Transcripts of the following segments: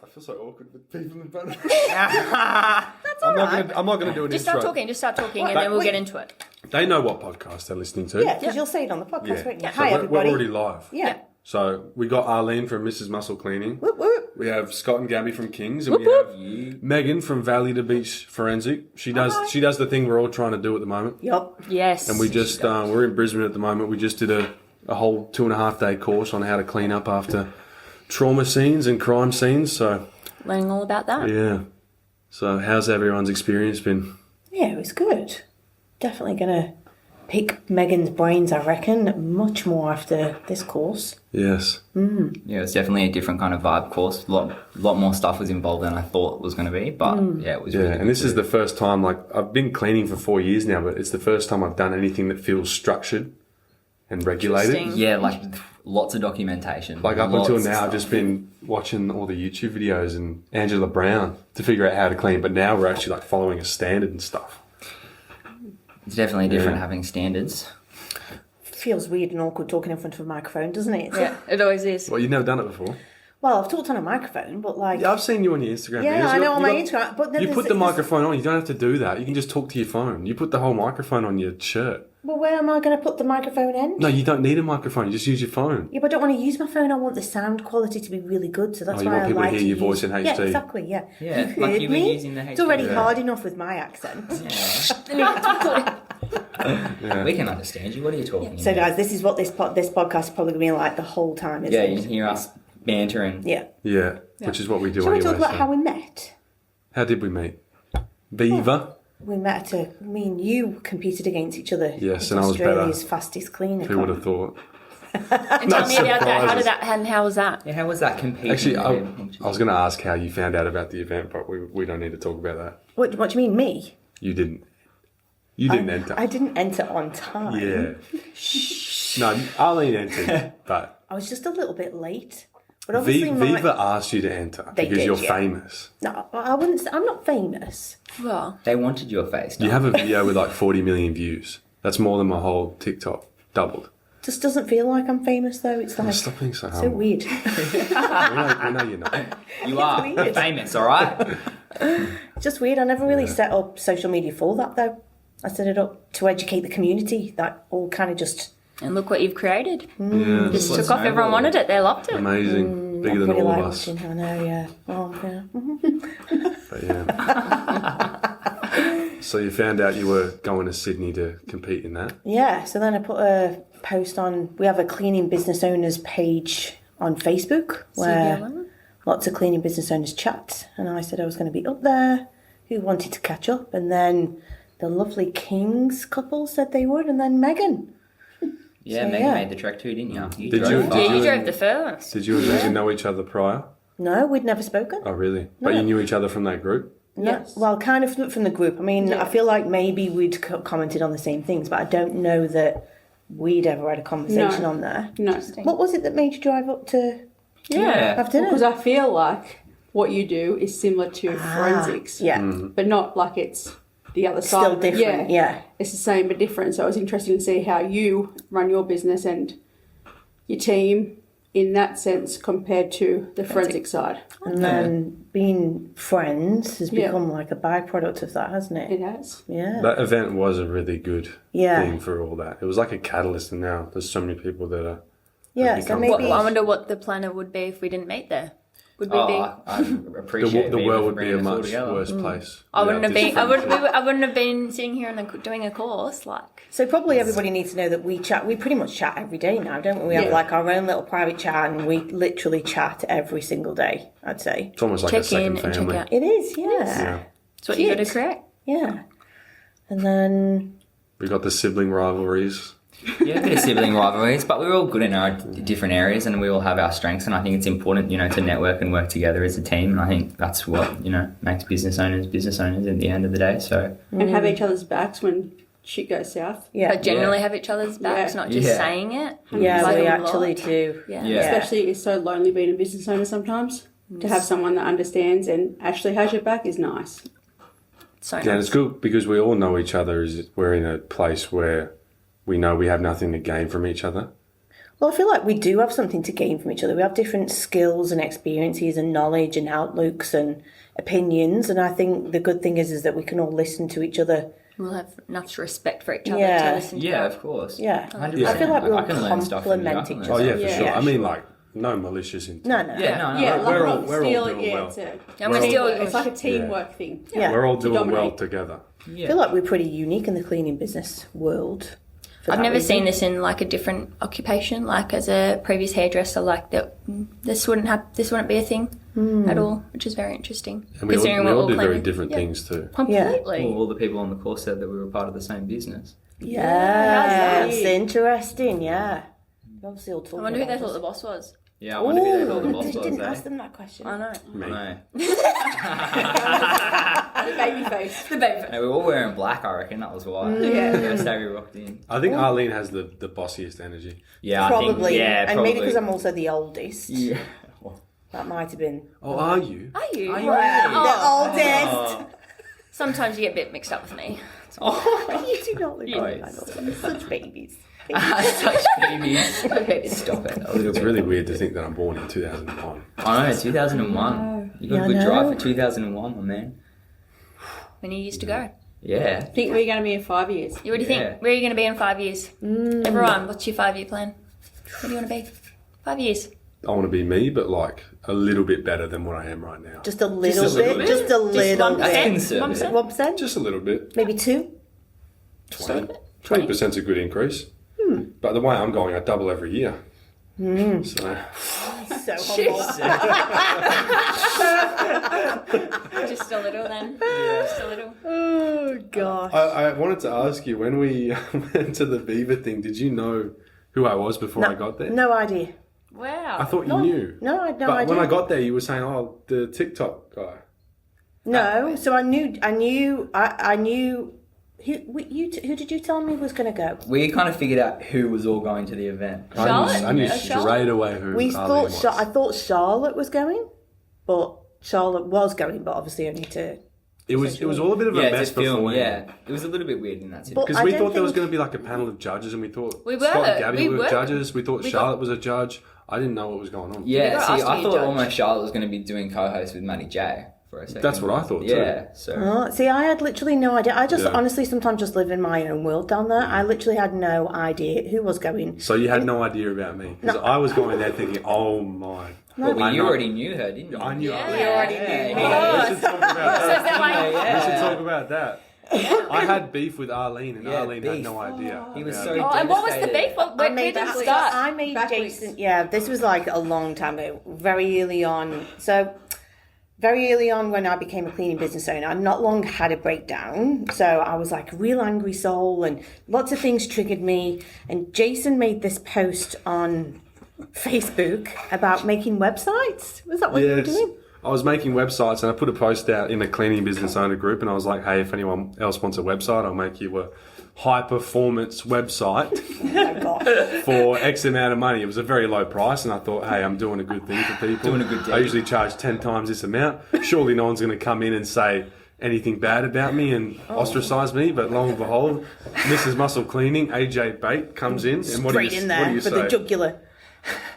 I feel so awkward with people in front of me. That's all right. I'm not going to do an Just intro. start talking, and then we'll get into it. They know what podcast they're listening to. Yeah, because you'll say it on the podcast, won't you? So Hi, everybody. We're already live. Yeah. So we got Arlene from Mrs. Muscle Cleaning. Whoop, whoop. We have Scott and Gabby from Kings, and we have Megan from Valley to Beach Forensic. She does the thing we're all trying to do at the moment. Yup. Yes. And we just we're in Brisbane at the moment. We just did a whole 2.5 day course on how to clean up after trauma scenes and crime scenes. So learning all about that. yeah. So how's everyone's experience been? Yeah, it was good. Definitely going to pick Megan's brains, I reckon, much more after this course. Yes. Yeah, it's definitely a different kind of vibe course. A lot more stuff was involved than I thought it was going to be, but yeah, it was really And this is the first time, like, I've been cleaning for 4 years now, but it's the first time I've done anything that feels structured and regulated. Interesting. Yeah, like lots of documentation. Like up Lots until of now, I've stuff. just been watching all the YouTube videos and Angela Brown to figure out how to clean, but now we're actually like following a standard and stuff. It's definitely different Yeah. having standards. Feels weird and awkward talking in front of a microphone, doesn't it? Yeah, it always is. Well, you've never done it before. Well, I've talked on a microphone, but like... Yeah, I've seen you on your Instagram Yeah, videos. I know on my You got- Instagram, but then You put the there's- microphone on, you don't have to do that. You can just talk to your phone. You put the whole microphone on your shirt. Well, where am I going to put the microphone in? No, you don't need a microphone, you just use your phone. Yeah, but I don't want to use my phone. I want the sound quality to be really good, so that's Oh, you why want I people to like hear to your voice use... in HD. Yeah, exactly, yeah. Yeah, You've like heard you've been me. using the It's already HD. hard enough with my accent. Yeah. We can understand you. What are you talking So, about? guys, this is what this podcast is probably going to be like the whole time, isn't Yeah, it? you can hear us bantering. Yeah. Yeah, which is what we do Shall we anyway. talk about so. how we met? How did we meet? Viva. We met me and you competed against each other. Yes, It's and I was better. Australia's fastest cleaner. Who would have thought? And tell me about that. How surprises. did that? And how was that? Yeah, how was that competing? Actually, I with- was going to ask how you found out about the event, but we don't need to talk about that. What do you mean, me? You didn't. You didn't enter. I didn't enter on time. Yeah. No, Arlene entered, but I was just a little bit late. But obviously, Viva asked you to enter They because did, you're yeah. famous. No, I wouldn't. I'm not famous. Well, They wanted your face. You have a video with like 40 million views. That's more than my whole TikTok doubled. Just doesn't feel like I'm famous though. It's like Stop being so so humble. weird. We know you're not. You are weird. You're famous, all right? Just weird. I never really set up social media for that though. I set it up to educate the community. That all kind of just and look what you've created. Yeah, Just What's took off. Everyone snowball? wanted it. They loved it. amazing. Bigger than pretty all like of us. watching. I know, yeah. Oh, yeah. But yeah. So you found out you were going to Sydney to compete in that. Yeah, so then I put a post on, we have a cleaning business owners page on Facebook where CBLM? lots of cleaning business owners chat. And I said I was going to be up there, who wanted to catch up. And then the lovely Kings couple said they would, and then Megan. Yeah, So, Megan yeah. made the trek too, didn't you? Did drove you- far. Yeah, you you- drove the first. Did you and Megan know each other prior? No, we'd never spoken. Oh, really? But you knew each other from that group? No, Yes. well, kind of from the group. I mean, I feel like maybe we'd commented on the same things, but I don't know that we'd ever had a conversation No. on there. No, What was it that made you drive up to Yeah. have dinner? because I feel like what you do is similar to forensics, Yeah, but not like it's the other side. still of it. different. Yeah. It's the same but different. So it was interesting to see how you run your business and your team in that sense compared to the forensic side. And then being friends has Yeah. become like a byproduct of that, hasn't it? It has. Yeah. That event was a really good Yeah. thing for all that. It was like a catalyst, and now there's so many people that are. Yeah, so become- maybe. I wonder what the planner would be if we didn't meet there. Would we be? Oh, I appreciate The Viva world for would be bringing a us all much together. worse place. I wouldn't have without been. this friendship. I wouldn't have been sitting here and doing a course. Like, So probably everybody needs to know that we chat. We pretty much chat every day now, don't we? We have Yeah. like our own little private chat, and we literally chat every single day. I'd say It's almost like a check second in and family. check out. it is. Yeah. Yeah. It's what you got to Kids. create. Yeah. And then We got the sibling rivalries. Yeah, a bit of sibling rivalries, but we're all good in our different areas and we all have our strengths. And I think it's important, to network and work together as a team. And I think that's what, makes business owners at the end of the day. So, And have each other's backs when shit goes south. yeah, But generally have each other's backs, Yeah. not just Yeah. saying it. yeah, Like we a actually lot. do. Yeah. Yeah. Especially it's so lonely being a business owner sometimes. To have someone that understands and actually has your back is nice. So Yeah, and it's good because we all know each other. We're in a place where we know we have nothing to gain from each other. Well, I feel like we do have something to gain from each other. We have different skills and experiences and knowledge and outlooks and opinions. And I think the good thing is that we can all listen to each other. We'll have enough respect for each other Yeah. to listen to Yeah, that. of course. Yeah. 100%. I feel like we all I can learn stuff from you. I complement can each learn Oh yeah, other. for Yeah, sure. I mean, sure. like no malicious intent. No, no. Yeah, no, Yeah, no. like we're not all stealing doing it. well. It's a I'm going to steal it's like a teamwork thing. Yeah. We're all To doing well dominate. together. I Yeah. feel like we're pretty unique in the cleaning business world. for I've that never reason. seen this in like a different occupation. Like as a previous hairdresser, like that, this wouldn't be a thing at all, which is very interesting. And we considering all we're do very cleaning. different Yeah. things too. Completely. Well, all the people on the course said that we were part of the same business. Yeah, how's it's that? interesting. Yeah, obviously all I talking. wonder who they about thought us. the boss was. Yeah, I wonder who they Ooh, thought the I boss just was, didn't eh? ask them that question. I know. Me. I know. The baby face. The baby. No, we were all wearing black, I reckon. That was why. Yeah. First day we rocked in. I think Arlene has the bossiest energy. Yeah, I Probably, think. Yeah, and probably. maybe because I'm also the oldest. Yeah. That might have been Oh, are you? Are you? Are you Oh. the oldest. Sometimes you get a bit mixed up with me. You do not look Yeah. like that. Such babies. Such babies. Stop it. A little It's bit. really weird to think that I'm born in 2001. I know, 2001. You got Yeah, a I good drive know. for 2001, my man. Many years to go. Yeah. Think we're going to be in 5 years. What do you Yeah. think? Where are you going to be in 5 years? Everyone, what's your 5-year plan? Where do you want to be? 5 years. I want to be me, but like a little bit better than what I am right now. Just a little a little bit. bit. Just a little 1%? bit. Conservative. 1%? Just a little bit. Maybe 2? 20% is a good increase. But the way I'm going, I double every year. So So humble. Just a little then. Just a little. Oh, gosh. I wanted to ask you, when we went to the Beaver thing, did you know who I was before I got there? No idea. Wow. I thought you knew. No, I had no But idea. when I got there, you were saying, "Oh, the TikTok guy." No, so I knew. Who did you tell me was going to go? We kind of figured out who was all going to the event. Charlotte? I knew Yeah, straight Charlotte? away who We Arlene was. I thought Charlotte was going, but Charlotte was going, but obviously only to. It was all a bit of a Yeah, mess it's a film, before. yeah. It was a little bit weird in that sense. But Because I we don't thought there was think- going to be like a panel of judges, and we thought We were. Scott and Gabby We were were. judges. We thought We Charlotte was a judge. I didn't know what was going on. We Yeah, got see, asked to I be a thought judge. almost Charlotte was going to be doing co-host with Matty J for a second. That's what I thought too. Yeah, so... Oh, see, I had literally no idea. I just Yeah. honestly sometimes just live in my own world down there. I literally had no idea who was going. So you had no idea about me because I was going there thinking, "Oh my." But I you know. already knew her, didn't you? I knew. Yeah. I We already knew. We should talk about that. that like- We should talk about that. I had beef with Arlene, and Yeah, Arlene had beef. no idea. He was about so it. Oh, and what was the devastated. beef? Where did it so start? I made Backlinks. Jason. Yeah, this was like a long time ago, very early on. So, very early on when I became a cleaning business owner, I not long had a breakdown. So I was like a real angry soul, and lots of things triggered me. And Jason made this post on Facebook about making websites. Was that what you were Yes. doing? I was making websites, and I put a post out in the cleaning business owner group, and I was like, "Hey, if anyone else wants a website, I'll make you a high performance website Oh my gosh. for X amount of money." It was a very low price, and I thought, "Hey, I'm doing a good thing for people. Doing a good deed. I usually charge 10 times this amount. Surely no one's going to come in and say anything bad about me and ostracize me." But lo and behold, Mrs. Muscle Cleaning, AJ Bate, comes in, and what do Straight you, in what do there you for say? the jugular.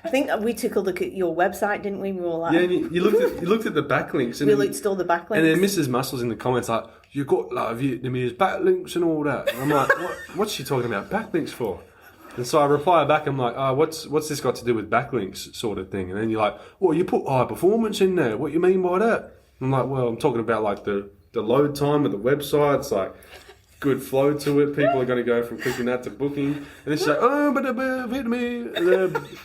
I think we took a look at your website, didn't we? We were all like, Yeah, and you looked at the backlinks, and we looked at all the backlinks. And then Mrs. Muscle's in the comments like, "You got like Vietnamese backlinks and all that." And I'm like, what's she talking about backlinks for? And so I reply back, I'm like, "Oh, what's this got to do with backlinks, sort of thing?" And then you're like, "Well, you put high performance in there. What you mean by that?" I'm like, "Well, I'm talking about like the load time of the website. It's like good flow to it. People are going to go from clicking that to booking." And then she's like, "Oh, but the Vietnamese,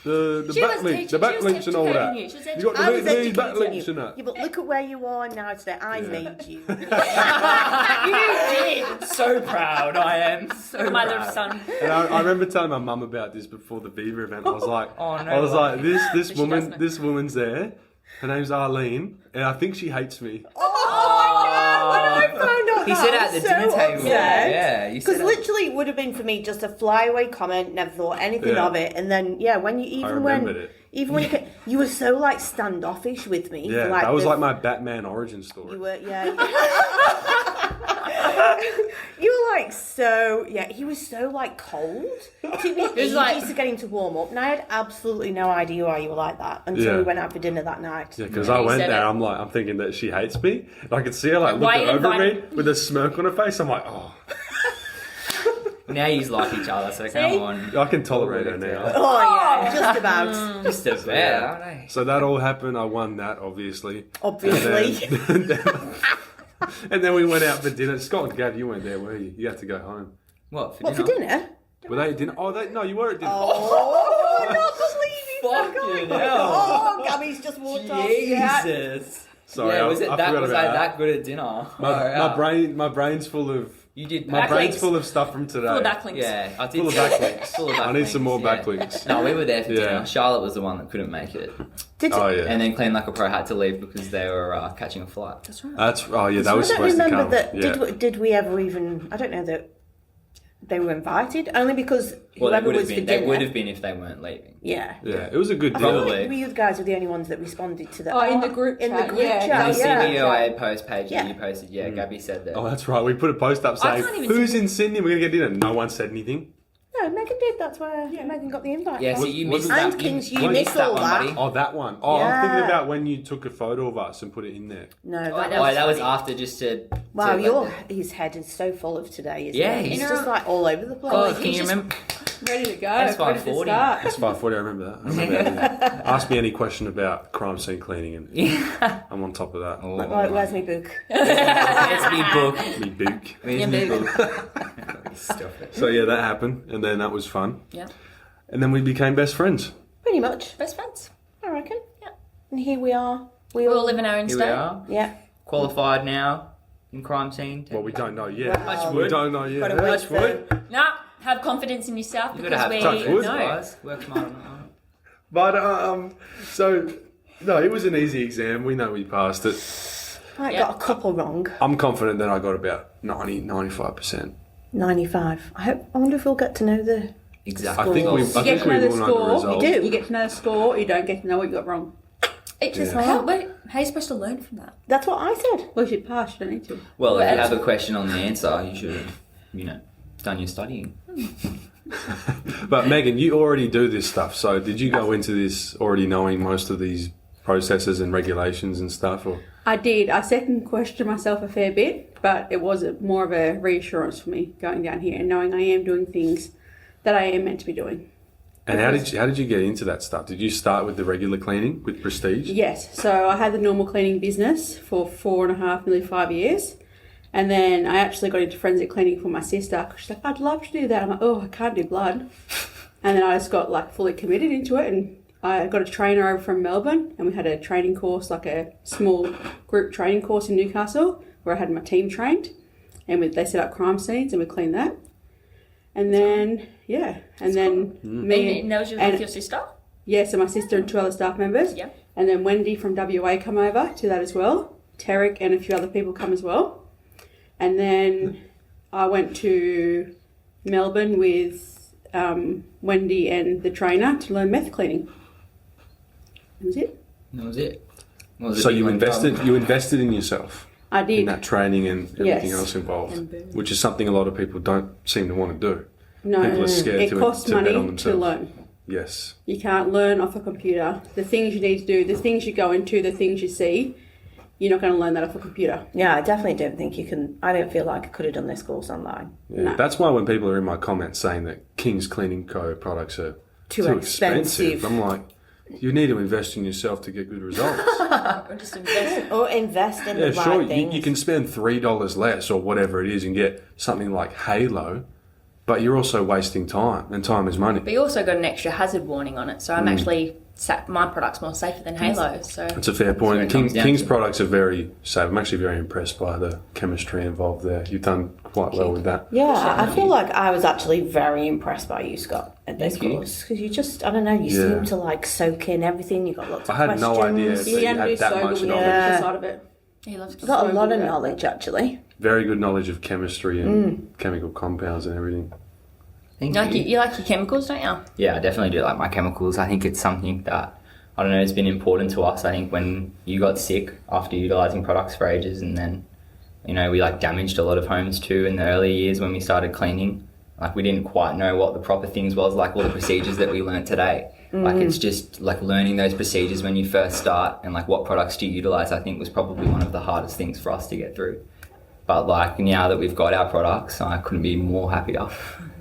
the She was backlinks, teaching- the backlinks and all that. educating you. She was You got the I was Vietnamese educating backlinks you. and that." Yeah, but look at where you are now today. I made you. You did. So proud I am. So My proud. little son. And I remember telling my mum about this before the Beaver event. I was like, Oh, no I was way. like, this She doesn't. woman's there. Her name's Arlene, and I think she hates me. I found out He that, said it I at the was dinner so table. upset. Yeah, you Because said it. literally it would have been for me just a flyaway comment, never thought anything Yeah. of it. And then, yeah, when you, even when, remembered it. even when you were so like standoffish with me. Yeah, for, like, that was the- like my Batman origin story. You were, yeah. You were like so, yeah, he was so like cold. It took me ages like- to get him to warm up, and I had absolutely no idea why you were like that until we went out for dinner that night. Yeah, because Yeah, I you went said there, it. I'm thinking that she hates me. And I could see her like Why looking you over at me invited- with a smirk on her face. I'm like, oh, Now you like each other, so come on. I can tolerate her now. Oh yeah, just about. Just a bit, aren't I? So that all happened. I won that, obviously. Obviously. And then we went out for dinner. Scott and Gav, you weren't there, were you? You had to go home. What, What for dinner? Were they at dinner? Oh, no, you were at dinner. Oh, I not believe Fucking hell. Oh, Gabby's just walked off. Yeah. Jesus. Sorry, Yeah, I was I forgot about that. that good at dinner? My brain's full of You did my Backlinks. brain's full of stuff from today. Full of backlinks. Yeah, I did. Full of backlinks. Full of I need some more yeah. backlinks. No, we were there for Yeah. dinner. Charlotte was the one that couldn't make it, Did Oh yeah. and then Clean Like a Pro had to leave because they were catching a flight. That's right. That's that was I don't supposed to remember come. that. Yeah. Did we ever even? I don't know that they were invited. Only because Well, they whoever would have was for been. They dinner. would have been if they weren't leaving. Yeah. Yeah, it was a good I feel dinner. Probably. like we guys were the only ones that responded to that. Oh, in the group In the chat, group yeah. chat, And the yeah. CBOA post page Yeah. that you posted, yeah, Gabby said that. Oh, that's right. We put a post up I saying, can't even "Who's see- in Sydney? We're gonna get dinner." No one said anything. No, Megan did. That's why Megan got the invite. Yeah, so Was- you was missed it- that. And Kings, you missed missed all one, that. buddy. Oh, that one. Oh, I'm Yeah. thinking about when you took a photo of us and put it in there. No, Oh, that that was. was- that was after just to. Wow, to his head is so full of today, isn't Yeah, it? He's he's- just like all over the place. God, can he's you just- remember? Ready to go. That's ready to 5:40. start. That's 5:40. I remember that. I remember that. Ask me any question about crime scene cleaning, and Yeah. I'm on top of that. Oh. Right, where's my book? Let's be book. Me book. Where's Yeah, my baby. book? Stop it. So yeah, that happened, and then that was fun, Yeah. and then we became best friends. Pretty much, Best friends. I reckon. Yeah. And here we are. We all live in our own Here we state. are, Yeah. qualified now in crime scene. Well, we don't know yet. Wow. We don't know yet. Gotta wait Touch for- wood. Nah, have confidence in yourself You because gotta we have touch wood. know. guys. Work smart on that. But so no, it was an easy exam. We know we passed it. I Yeah. got a couple wrong. I'm confident that I got about 95%. 95. I wonder if we'll get to know the. Exactly. I think we. You I You get think to know we the will know the score. result. You do. You get to know the score. You don't get to know what you got wrong. It just Yeah. how are you supposed to learn from that? That's what I said. Well, if you pass, you don't need to. Well, if you Well, have a question on the answer, you should have, done your studying. But Megan, you already do this stuff. So did you go into this already knowing most of these processes and regulations and stuff? Or I did. I second questioned myself a fair bit, but it was more of a reassurance for me going down here and knowing I am doing things that I am meant to be doing. and how did you get into that stuff? Did you start with the regular cleaning with Prestige? Yes. So I had the normal cleaning business for 4.5, nearly 5 years. And then I actually got into forensic cleaning for my sister. She's like, I'd love to do that. I'm like, oh, I can't do blood. And then I just got like fully committed into it. And I got a trainer over from Melbourne and we had a training course, like a small group training course in Newcastle where I had my team trained. And they set up crime scenes and we cleaned that. And then, yeah. And then me And that was and- with your sister? yeah, so my sister and 2 other staff members. Yeah. And then Wendy from WA come over to that as well. Tarek and a few other people come as well. And then I went to Melbourne with Wendy and the trainer to learn meth cleaning. That was it. That was it. What was the So big you one? invested in yourself I in did. that training and everything Yes. else involved, And boom. which is something a lot of people don't seem to want to do. No, People are scared it to costs bet on money to themselves. learn. Yes. You can't learn off a computer. The things you need to do, the things you go into, the things you see, you're not going to learn that off a computer. Yeah, I definitely don't think you can. I don't feel like I could have done this course online. Yeah. No. That's why when people are in my comments saying that King's Cleaning Co. products are Too expensive. I'm like, you need to invest in yourself to get good results. Or just invest. Or invest in Yeah, the sure, right things. you can spend $3 less or whatever it is and get something like Halo, but you're also wasting time, and time is money. But you also got an extra hazard warning on it, so I'm actually my product's more safer than Halo. So It's a fair point. what it King, comes down King's to. products are very safe. I'm actually very impressed by the chemistry involved there. You've done quite well with that. Yeah, I feel like I was actually very impressed by you, Scott, at this Thank you. course. Because you just, I don't know, you Yeah. seem to like soak in everything. You got lots of I had no idea questions. that You you had to be had that so much good with the knowledge. Yeah. technical side of it. he loves Got a So lot of good. knowledge, actually. Very good knowledge of chemistry and chemical compounds and everything. Thank You like, you like your chemicals, don't you? Yeah, I definitely do like my chemicals. I think it's something that, I don't know, it's been important to us. I think when you got sick after utilising products for ages and then You know, we like damaged a lot of homes too in the early years when we started cleaning. Like we didn't quite know what the proper things was, like all the procedures that we learnt today. Like it's just like learning those procedures when you first start and like what products do you utilize, I think was probably one of the hardest things for us to get through. But like now that we've got our products, I couldn't be more happier.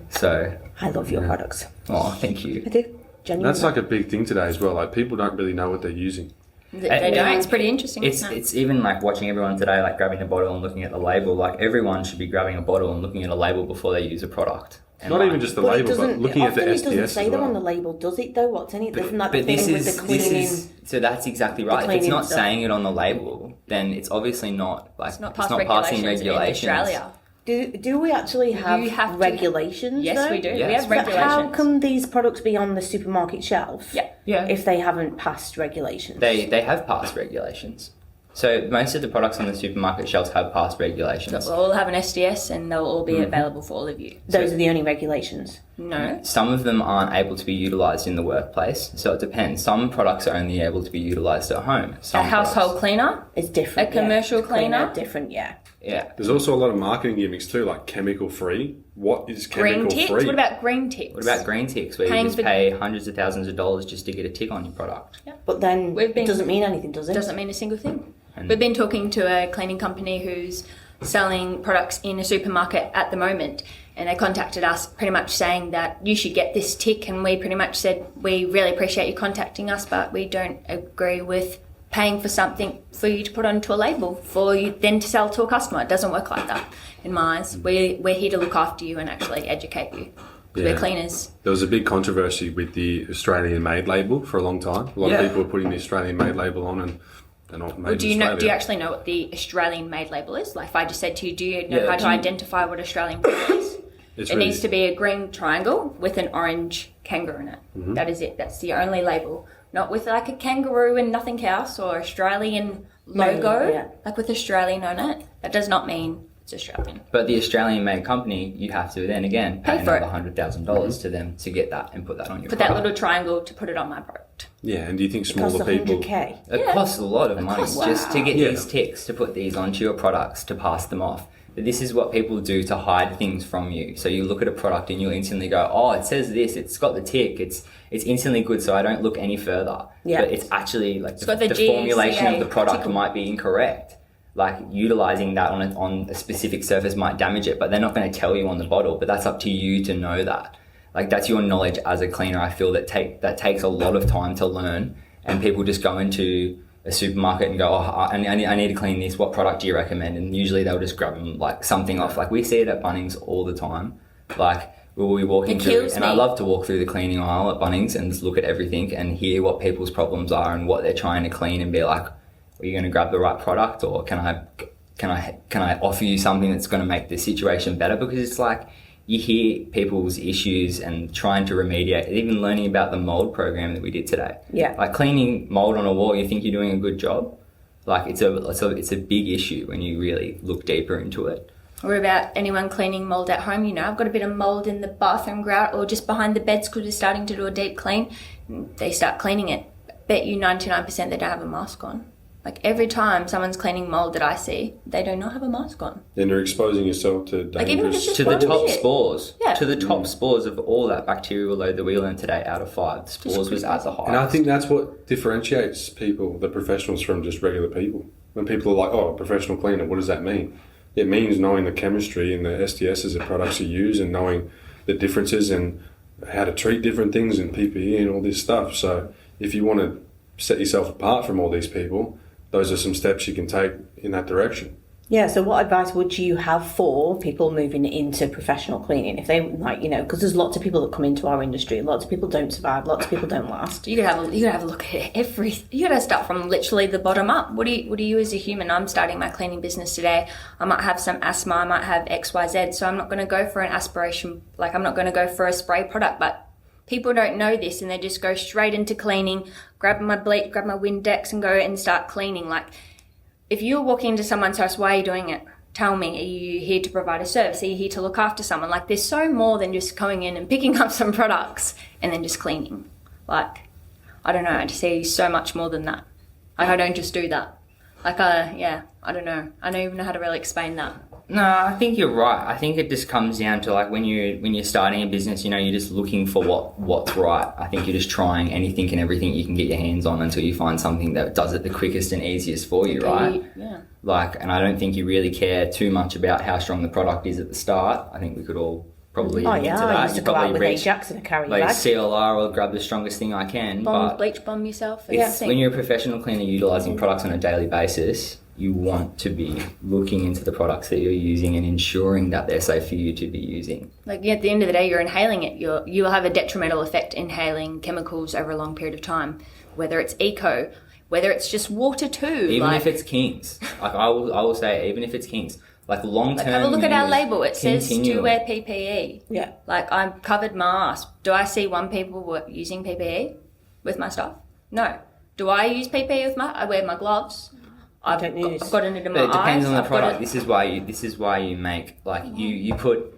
So I love your products. oh, thank you. I do. Genuinely. That's like a big thing today as well. Like people don't really know what they're using. They don't. It's pretty interesting. It's even like watching everyone today, like grabbing a bottle and looking at the label. Like everyone should be grabbing a bottle and looking at a label before they use a product. And Not like, even just the But it label, but doesn't. looking at the Often it SDS doesn't as say that well. on the label, does it? Though, what's in it? Isn't that the But thing this with the cleaning? so that's exactly right. If it's cleaning not stuff. saying it on the label, then it's obviously not like It's not it's past not passing regulations in regulations. Australia. Do we actually have, You have to- regulations? Yes, though? we do. Yes. We have But regulations. how can these products be on the supermarket shelf? Yeah. Yeah, If they haven't passed regulations. they have passed regulations. So most of the products on the supermarket shelves have passed regulations. We'll all have an SDS and they'll all be available for all of you. Those are the only regulations. No. Some of them aren't able to be utilised in the workplace, so it depends. Some products are only able to be utilised at home. A Some household cleaner. It's different. A commercial cleaner? Different, yeah. products, yeah. There's also a lot of marketing gimmicks too, like chemical free. What is Green chemical ticks. free? What about green ticks? What about green ticks, where Paying you just for- pay hundreds of thousands of dollars just to get a tick on your product? But then We've been- it doesn't mean anything, does it? Doesn't mean a single thing. We've been talking to a cleaning company who's selling products in a supermarket at the moment, and they contacted us pretty much saying that you should get this tick, and we pretty much said we really appreciate you contacting us, but we don't agree with paying for something for you to put onto a label for you then to sell to a customer. It doesn't work like that in my eyes. We're here to look after you and actually educate you. 'Cause Yeah. we're cleaners. There was a big controversy with the Australian made label for a long time. A lot Yeah. of people were putting the Australian made label on and they're not made Well, do in you know? Australia. Do you actually know what the Australian made label is? Like, if I just said to you, do you know Yeah, how do to you- identify what Australian product is? It's It really- needs to be a green triangle with an orange kangaroo in it. Mm-hmm. That is it. That's the only label. Not with like a kangaroo and nothing else, or Australian logo, yeah. like with Australian on it. That does not mean it's Australian. But the Australian-made company, you have to then again pay Pay for another it. $100,000 to them to get that and put that on your Put that product. little triangle to put it on my product. Yeah, and do you think It costs smaller people... 100k. It costs a lot of money costs- just to get Yeah. these ticks, to put these onto your products, to pass them off. But this is what people do to hide things from you. So you look at a product and you'll instantly go, oh, it says this, it's got the tick, it's instantly good, so I don't look any further. Yeah. But it's actually like got the the formulation of the GCA product tickle. might be incorrect. Like utilizing that on a specific surface might damage it, but they're not going to tell you on the bottle. But that's up to you to know that. Like that's your knowledge as a cleaner. I feel that takes a lot of time to learn, and people just go into a supermarket and go, oh, I need to clean this. What product do you recommend? And usually they'll just grab them like something off. Like we see it at Bunnings all the time. Like we'll be walking It through, kills and I me. love to walk through the cleaning aisle at Bunnings and just look at everything and hear what people's problems are and what they're trying to clean, and be like, are you going to grab the right product, or can I offer you something that's going to make the situation better? Because it's like you hear people's issues and trying to remediate, even learning about the mold program that we did today. Yeah. Like cleaning mold on a wall, you think you're doing a good job. Like it's a big issue when you really look deeper into it. Or about anyone cleaning mold at home. You know, I've got a bit of mold in the bathroom grout or just behind the beds because we're starting to do a deep clean. They start cleaning it. Bet you 99% they don't have a mask on. Like every time someone's cleaning mold that I see, they do not have a mask on. Then you're exposing yourself to Like, even if it's dangerous... just To the one top bit. spores. Yeah. To the top spores of all that bacterial load that we learned today out of 5. Spores was at the highest. And I think that's what differentiates people, the professionals, from just regular people. When people are like, oh, a professional cleaner, what does that mean? It means knowing the chemistry and the SDSs of products you use, and knowing the differences and how to treat different things and PPE and all this stuff. So if you want to set yourself apart from all these people, those are some steps you can take in that direction. Yeah, so what advice would you have for people moving into professional cleaning? If they, like, you know, because there's lots of people that come into our industry, lots of people don't survive, lots of people don't last. You gotta have a look at everything. You gotta start from literally the bottom up. What do you as a human? I'm starting my cleaning business today. I might have some asthma. I might have XYZ. So I'm not going to go for an aspiration. Like I'm not going to go for a spray product. But people don't know this, and they just go straight into cleaning. Grab my bleach, grab my Windex, and go and start cleaning. Like if you're walking into someone's house, why are you doing it? Tell me, are you here to provide a service? Are you here to look after someone? Like there's so more than just coming in and picking up some products and then just cleaning. Like, I don't know, I just see so much more than that. Like I don't just do that. Like, yeah, I don't know. I don't even know how to really explain that. No, I think you're right. I think it just comes down to like when you're starting a business, you know, you're just looking for what's right. I think you're just trying anything and everything you can get your hands on until you find something that does it the quickest and easiest for you, right? Yeah. Like, and I don't think you really care too much about how strong the product is at the start. I think we could all probably Oh into yeah, that. I used to You go out probably with reach Ajax and a carry like bag. CLR or grab the strongest thing I can. But Bleach bomb yourself. it's, when you're a professional cleaner utilising products on a daily basis, you want to be looking into the products that you're using and ensuring that they're safe for you to be using. Like, at the end of the day, you're inhaling it. You will have a detrimental effect inhaling chemicals over a long period of time, whether it's eco, whether it's just water too. Even if it's Kings. Like, I will say, even if it's Kings. Like, long-term have a look at our use, label. It says to continual. wear PPE. Yeah. Like, I've covered my ass. Do I see one people using PPE with my stuff? No. Do I use PPE I wear my gloves. I've got it into my But it depends eyes. on the I've got product. This is why you make, like, you put...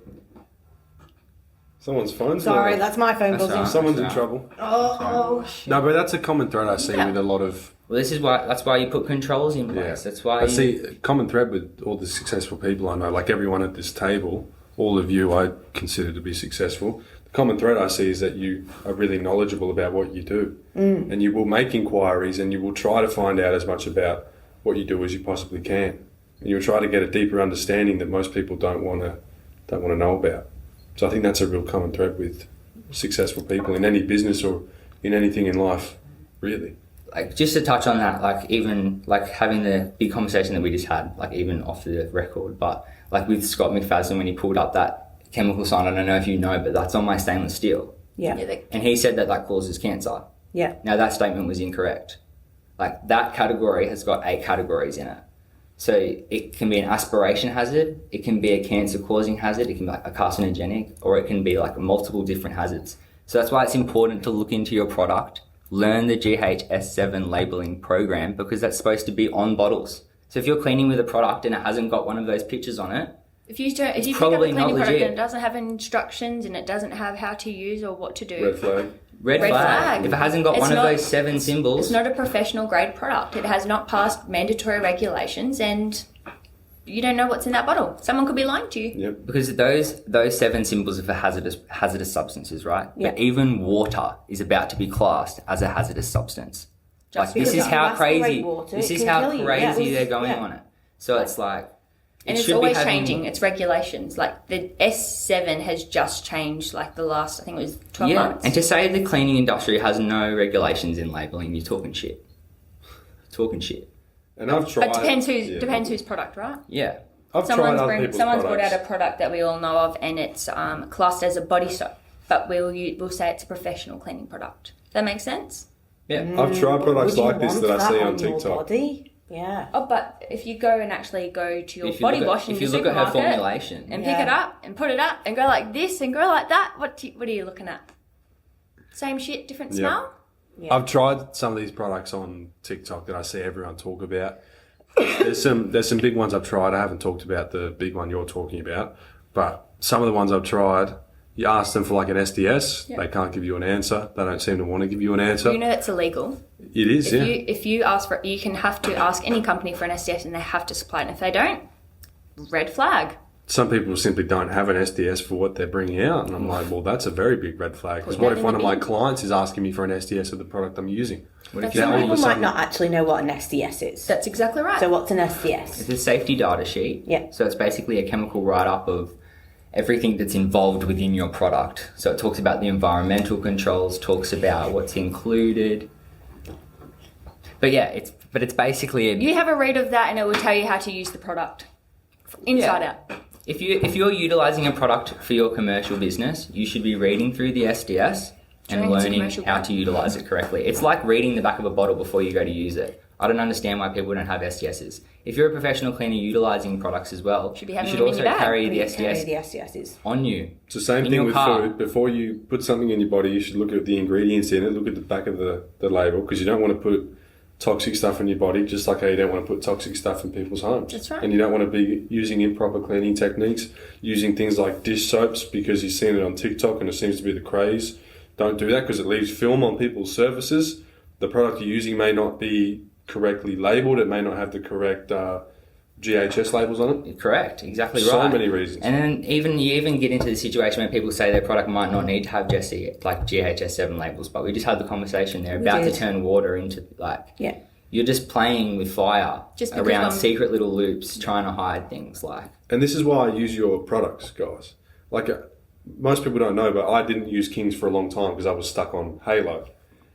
Someone's phone's Sorry, not- that's my phone That's buzzing. right. Someone's in trouble. Oh, shit. No, but that's a common thread I see with a lot of. Well, that's why you put controls in place. That's why I see a common thread with all the successful people I know, like everyone at this table, all of you I consider to be successful. The common thread I see is that you are really knowledgeable about what you do. And you will make inquiries and you will try to find out as much about what you do as you possibly can. And you'll try to get a deeper understanding that most people don't want to know about. So I think that's a real common thread with successful people in any business or in anything in life, really. Like, just to touch on that, like, even like having the big conversation that we just had, like, even off the record, but like with Scott McFadden when he pulled up that chemical sign, I don't know if you know, but that's on my stainless steel. Yeah. And he said that causes cancer. Yeah. Now, that statement was incorrect. Like, that category has got 8 categories in it. So it can be an aspiration hazard, it can be a cancer-causing hazard, it can be like a carcinogenic, or it can be like multiple different hazards. So that's why it's important to look into your product, learn the GHS7 labeling program, because that's supposed to be on bottles. So if you're cleaning with a product and it hasn't got one of those pictures on it, If you pick up a probably not cleaning product legit. and it doesn't have instructions and it doesn't have how to use or what to do, Red flag. red Red flag. flag. If it hasn't got It's one of not- those 7 symbols, it's not a professional grade product. It has not passed mandatory regulations and you don't know what's in that bottle. Someone could be lying to you. Yep. because those 7 symbols are for hazardous substances, right? Yeah. But even water is about to be classed as a hazardous substance. Just Like, this because is if you how aspirate crazy. water, This it is can how kill you. crazy Yeah. they're going Yeah. on it. So it's like, And it's should be always having- changing. It's regulations. Like the S7 has just changed like the last, I think it was 12 Yeah, months. and to say the cleaning industry has no regulations in labelling, you're talking shit. Talking shit. And I've tried. But depends whose product, right? Yeah. I've tried other people's Someone's brought products. out a product that we all know of, and it's classed as a body soap, but we'll say it's a professional cleaning product. Does that make sense? Yeah. I've tried products Would you like this want that I see that on your TikTok. body? Yeah. Oh, but if you go and actually go to your If you body look at- wash in if your you look at her supermarket formulation, and Yeah. pick it up and put it up and go like this and go like that, what are you looking at? Same shit, different Yeah. smell? I've tried some of these products on TikTok that I see everyone talk about. There's some big ones I've tried. I haven't talked about the big one you're talking about, but some of the ones I've tried, you ask them for like an SDS, they can't give you an answer. They don't seem to want to give you an answer. You know that's illegal. It is, yeah. If you ask for it, you can have to ask any company for an SDS and they have to supply it. And if they don't, red flag. Some people simply don't have an SDS for what they're bringing out, and I'm like, well, that's a very big red flag. Because what if one of my clients is asking me for an SDS of the product I'm using? What if Some all of people a might sudden, not actually know what an SDS is. That's exactly right. So what's an SDS? it's a safety data sheet. Yeah. So it's basically a chemical write-up of everything that's involved within your product. So it talks about the environmental controls, talks about what's included. But yeah, it's basically you have a read of that and it will tell you how to use the product inside Yeah. out. If you're utilizing a product for your commercial business, you should be reading through the SDS and During its learning commercial how to utilize it correctly. It's like reading the back of a bottle before you go to use it. I don't understand why people don't have SDSs. If you're a professional cleaner utilizing products as well, Should be you having should them in also your bag. carry the Carry SDS the SDSs. on you. it's the same in thing your with car. food. Before you put something in your body, you should look at the ingredients in it, look at the back of the label, because you don't want to put toxic stuff in your body, just like how you don't want to put toxic stuff in people's homes. That's right. And you don't want to be using improper cleaning techniques, using things like dish soaps because you've seen it on TikTok and it seems to be the craze. Don't do that because it leaves film on people's surfaces. The product you're using may not be correctly labelled. It may not have the correct GHS labels on it. Correct, exactly So right. many reasons. And then you get into the situation where people say their product might not need to have just like GHS7 labels, but we just had the conversation. They're about to turn water into you're just playing with fire around secret little loops, trying to hide things like. And this is why I use your products, guys. Like most people don't know, but I didn't use Kings for a long time because I was stuck on Halo.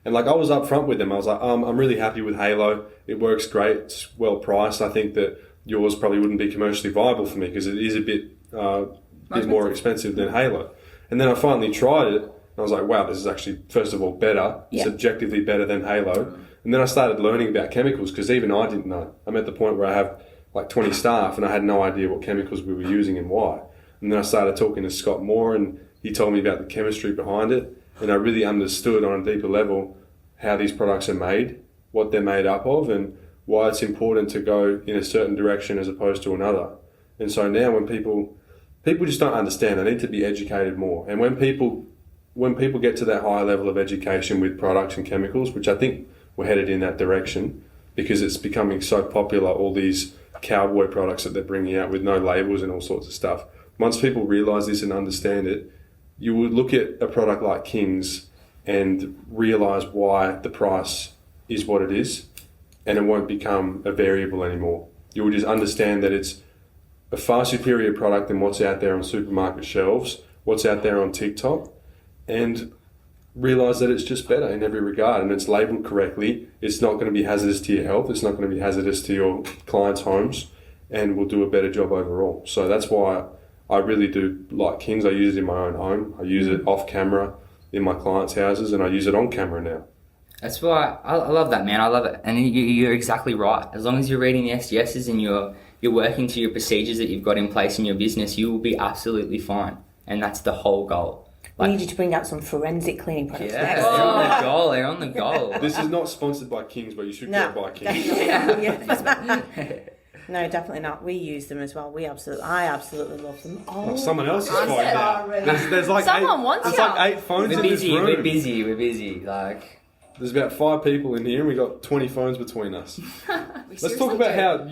And like I was upfront with them. I was like, I'm really happy with Halo. It works great. It's well priced. I think that yours probably wouldn't be commercially viable for me because it is a bit more expensive than Halo. And then I finally tried it and I was like, wow, this is actually, first of all, better. It's objectively better than Halo. And then I started learning about chemicals because even I didn't know. I'm at the point where I have like 20 staff and I had no idea what chemicals we were using and why. And then I started talking to Scott Moore and he told me about the chemistry behind it. And I really understood on a deeper level how these products are made, what they're made up of, and why it's important to go in a certain direction as opposed to another. And so now when people just don't understand, they need to be educated more. And when people get to that higher level of education with products and chemicals, which I think we're headed in that direction because it's becoming so popular, all these cowboy products that they're bringing out with no labels and all sorts of stuff. Once people realise this and understand it, you would look at a product like Kings and realise why the price is what it is, and it won't become a variable anymore. You will just understand that it's a far superior product than what's out there on supermarket shelves, what's out there on TikTok, and realise that it's just better in every regard and it's labelled correctly. It's not going to be hazardous to your health, it's not going to be hazardous to your clients' homes, and will do a better job overall. So that's why I really do like Kings. I use it in my own home, I use it off camera in my clients' houses, and I use it on camera now. That's why I love that, man. I love it. And you're exactly right. As long as you're reading the SDSs and you're working to your procedures that you've got in place in your business, you will be absolutely fine. And that's the whole goal. We need you to bring out some forensic cleaning products next. They're on the goal. They're on the goal. This is not sponsored by Kings, but you should go buy Kings. No, definitely not. We use them as well. I absolutely love them. Oh, someone else is fighting now. There's like Someone wants there's like 8 phones in this room. We're busy. Like, there's about 5 people in here and we got 20 phones between us. Let's talk about how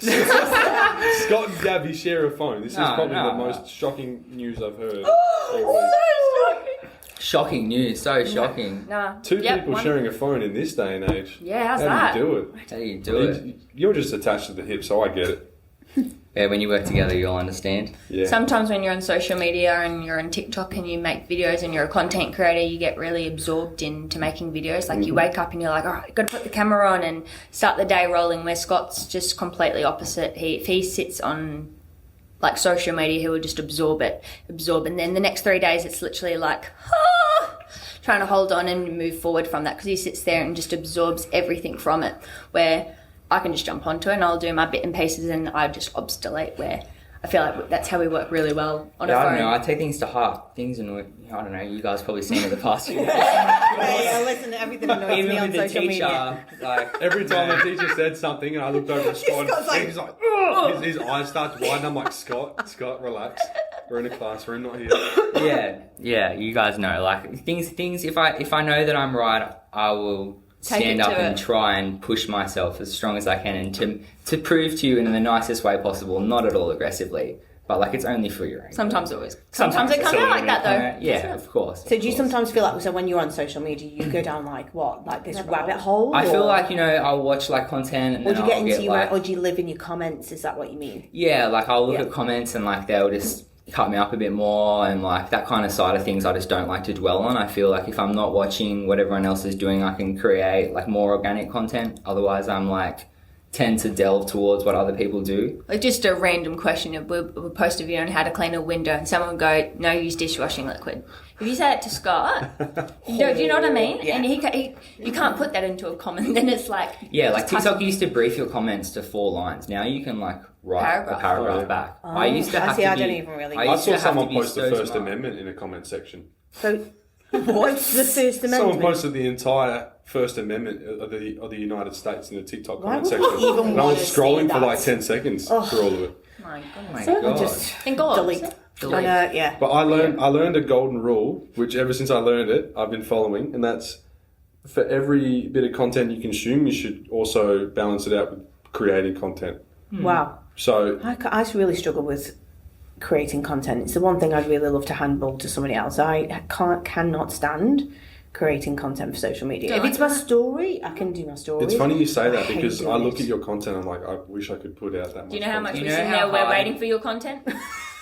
Scott and Gabby share a phone. This is probably the most shocking news I've heard. Shocking news, so shocking. Nah. 2 people sharing a phone in this day and age. Yeah, how's How that? do you do it? How do you do it? You're just attached to the hip, so I get it. Yeah, when you work together, you'll understand. Yeah. Sometimes when you're on social media and you're on TikTok and you make videos and you're a content creator, you get really absorbed into making videos. Like you wake up and you're like, all right, got to put the camera on and start the day rolling, where Scott's just completely opposite. If he sits on like social media, he will just absorb. And then the next 3 days, it's literally like, trying to hold on and move forward from that, because he sits there and just absorbs everything from it, where I can just jump onto it and I'll do my bit and pieces and I just obstinate, where I feel like that's how we work really well on a phone. I don't know, I take things to heart. Things annoy, I don't know, you guys probably seen it the past few days. I listen to everything annoys me on social media. Like, every time the teacher said something and I looked over at Scott and he's like, his eyes start to widen. I'm like, Scott, relax. We're in a classroom, not here. Yeah, you guys know. Like things. If I know that I'm right, I will stand up and try and push myself as strong as I can, and to prove to you in the nicest way possible, not at all aggressively, but like it's only for your own. Sometimes it comes out like that though. Yeah, of course. So do you sometimes feel like, so when you're on social media, you go down like this rabbit hole? I feel like, I'll watch like content and or then do you I'll get or do you live in your comments? Is that what you mean? Yeah, like I'll look at comments and like they'll just cut me up a bit more, and like that kind of side of things I just don't like to dwell on. I feel like if I'm not watching what everyone else is doing, I can create like more organic content. Otherwise I'm like tend to delve towards what other people do. Like just a random question, we'll post a video on how to clean a window and someone would go, no, use dishwashing liquid. If you say it to Scott, do you know what I mean? Yeah. And you can't put that into a comment. Then it's like... Yeah, like TikTok used to brief your comments to 4 lines. Now you can like write a paragraph back. I used to have to be... I don't even really... I saw someone post the First Amendment in a comment section. So what's the First Amendment? Someone posted the entire First Amendment of the United States in the TikTok comment would section. you even And I was want to scrolling see for that? like 10 seconds through all of it. My Oh my goodness. God. Just And go on. delete. Yeah. But I learned a golden rule, which ever since I learned it, I've been following, and that's for every bit of content you consume, you should also balance it out with creating content. Wow. So I really struggle with creating content. It's the one thing I'd really love to handball to somebody else. I cannot stand creating content for social media. If it's my story, I can do my story. it's funny you say that hate because doing I look it. at your content, I'm like, I wish I could put out that much. Do you know how much content. we're You know sitting how there, we're hard- waiting for your content?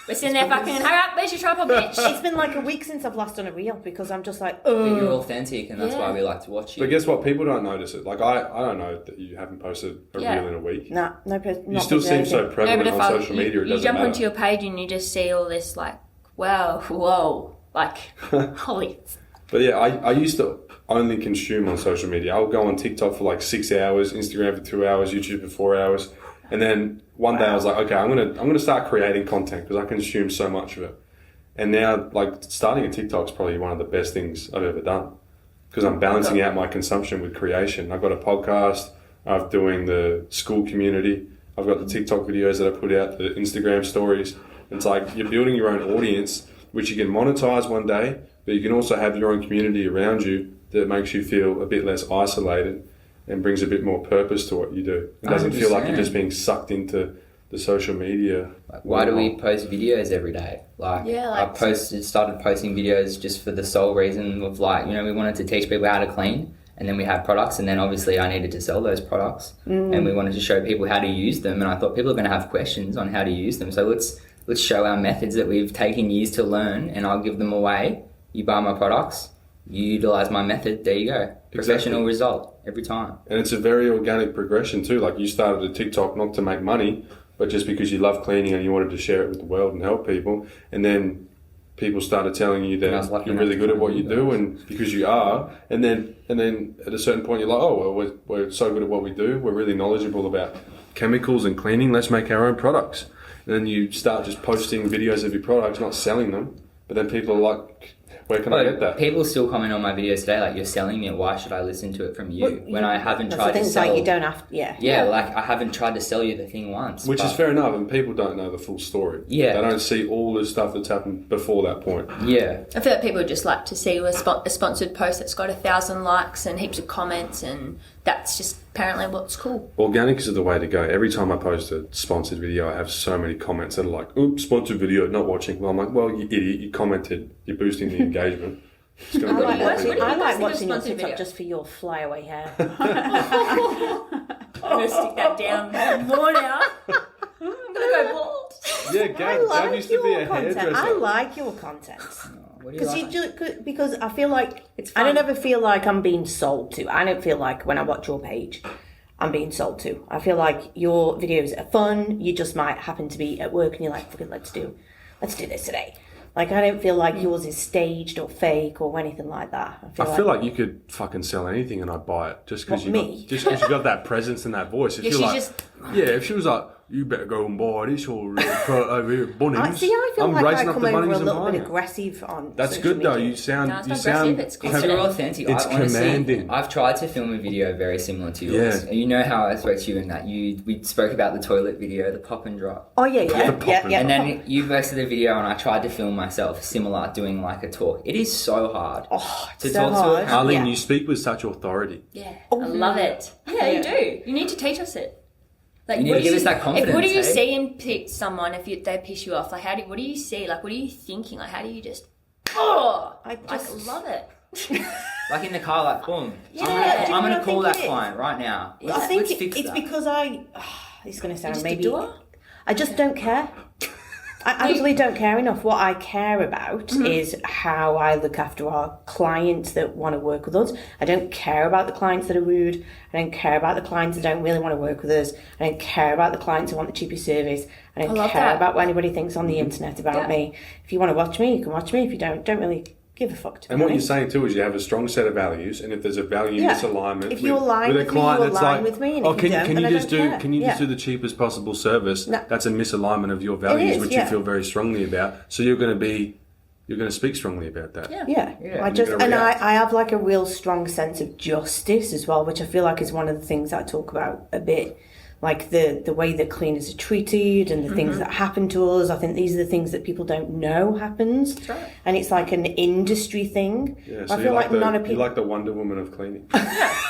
We're sitting there fucking, hurry up, where's your tripod, bitch? It's been like a week since I've last done a reel because I'm just like, But you're oh. authentic, and that's Yeah. why we like to watch you. But guess what? People don't notice it. Like I don't know that you haven't posted a Yeah. reel in a week. Nah, no, You still seem so prevalent on social media. It you doesn't jump matter. onto your page and you just see all this like, wow, whoa, like, holy. But yeah, I used to only consume on social media. I'll go on TikTok for like 6 hours, Instagram for 2 hours, YouTube for 4 hours, and then one day I was like, okay, I'm gonna start creating content because I consume so much of it. And now, like, starting a TikTok is probably one of the best things I've ever done because I'm balancing out my consumption with creation. I've got a podcast. I'm doing the school community. I've got the TikTok videos that I put out, the Instagram stories. It's like you're building your own audience, which you can monetize one day, but you can also have your own community around you that makes you feel a bit less isolated and brings a bit more purpose to what you do. It doesn't feel like you're just being sucked into the social media. Like, why do we post videos every day? Like, Yeah, I like- started posting videos just for the sole reason of like, you know, we wanted to teach people how to clean, and then we had products, and then obviously I needed to sell those products, and we wanted to show people how to use them, and I thought people are going to have questions on how to use them, so let's show our methods that we've taken years to learn, and I'll give them away. You buy my products, you utilize my method, there you go. Professional result every time. And it's a very organic progression too. Like you started a TikTok not to make money, but just because you love cleaning and you wanted to share it with the world and help people. And then people started telling you And I was that lucky you're enough really to good at find what you you do, guys. and because you are. And then at a certain point you're like, oh, well, we're so good at what we do. We're really knowledgeable about chemicals and cleaning. Let's make our own products. And then you start just posting videos of your products, not selling them. But then people are like, where can I get that? People still comment on my videos today like, you're selling me, why should I listen to it from you? When I haven't That's tried the to thing, sell. like you don't have to, Yeah, like I haven't tried to sell you the thing once. Which is but- fair enough, and people don't know the full story. Yeah. They don't see all the stuff that's happened before that point. Yeah. I feel like people just like to see a sponsored post that's got 1,000 likes and heaps of comments, and that's just apparently what's cool. Organic is the way to go. Every time I post a sponsored video, I have so many comments that are like, oops, sponsored video, not watching. Well, I'm like, well, you idiot, you commented, you're boosting the engagement. It's going to I be like more watching, people. I like Posting a watching your sponsored TikTok video. just for your flyaway hair. I'm going to stick that down more now. I'm going to go bald. Yeah, I Gab like used to be your a content. hairdresser. I like your content. What do you Because like? you do, because I feel like It's I don't fun. ever feel like I'm being sold to. I don't feel like when I watch your page, I'm being sold to. I feel like your videos are fun. You just might happen to be at work and you're like, fuck it, let's do this today. Like I don't feel like yours is staged or fake or anything like that. I feel like you could fucking sell anything and I'd buy it just because What, you me? got that presence and that voice. If Yeah, you're she's like, just- if she was like, you better go and buy this or over here at Bunnings. I feel I'm like racing I up come the over a Bunnings and little bit buying it. aggressive on. That's social good though. media. You sound. No, it's you not sound. aggressive, it's It's confident. authentic. It's I honestly, commanding. I've tried to film a video very similar to yours. Yeah. You know how I spoke to you in that we spoke about the toilet video, the pop and drop. Oh yeah. And then you posted a video and I tried to film myself similar, doing like a talk. It is so hard to so talk hard. to a Arlene, Yeah. you speak with such authority. Yeah, I love it. Yeah, you do. You need to teach us it. Like, You need what to do give us that confidence, What do you eh? see in someone if they piss you off? Like, what do you see? Like, what are you thinking? Like, how do you just? Oh, I just love it. Like in the car, like boom. Yeah, I'm do you know gonna what I call think that it is? client right now. I Let's think fix it's that. because it's going to sound just maybe. a doer? I just don't care. I actually don't care enough. What I care about is how I look after our clients that want to work with us. I don't care about the clients that are rude. I don't care about the clients that don't really want to work with us. I don't care about the clients who want the cheapest service. I don't love care that. about what anybody thinks on the internet about me. If you want to watch me, you can watch me. If you don't really give a fuck to And me. what you're saying too is you have a strong set of values, and if there's a value Yeah. misalignment, If you align with a with me, client you that's align like, with me, and oh, if you don't, can then you I just don't do care. can you just Yeah. do the cheapest possible service? No. That's a misalignment of your values, is, which yeah. you feel very strongly about. So you're going to be you're going to speak strongly about that. Yeah. Yeah, I just you're gonna react. I have like a real strong sense of justice as well, which I feel like is one of the things I talk about a bit. Like the way that cleaners are treated and the things that happen to us. I think these are the things that people don't know happens. That's right. And it's like an industry thing. Yeah, so I feel like none of you people. like the Wonder Woman of cleaning. I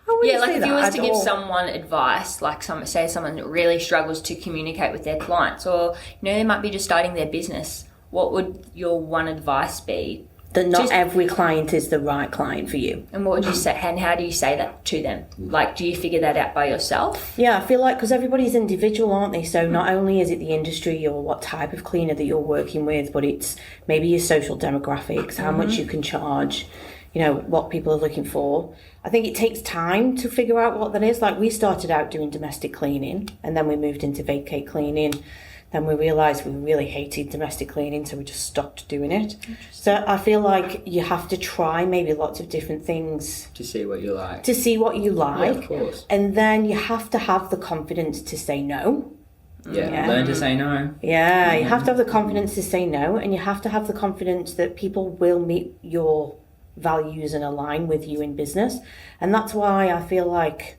wouldn't Yeah, like say if you that was at to give all. someone advice, like say someone that really struggles to communicate with their clients, or they might be just starting their business, what would your one advice be? that not just- every client is the right client for you. And what would you say? And how do you say that to them? Like, do you figure that out by yourself? Yeah, I feel like because everybody's individual, aren't they? So not only is it the industry or what type of cleaner that you're working with, but it's maybe your social demographics, how much you can charge, what people are looking for. I think it takes time to figure out what that is. Like we started out doing domestic cleaning and then we moved into vacate cleaning. Then we realised we really hated domestic cleaning, so we just stopped doing it. So I feel like you have to try maybe lots of different things To see what you like. to see what you Yeah, like. of course. And then you have to have the confidence to say no. Yeah. Yeah. Learn to say no. Yeah, you have to have the confidence to say no, and you have to have the confidence that people will meet your values and align with you in business. And that's why I feel like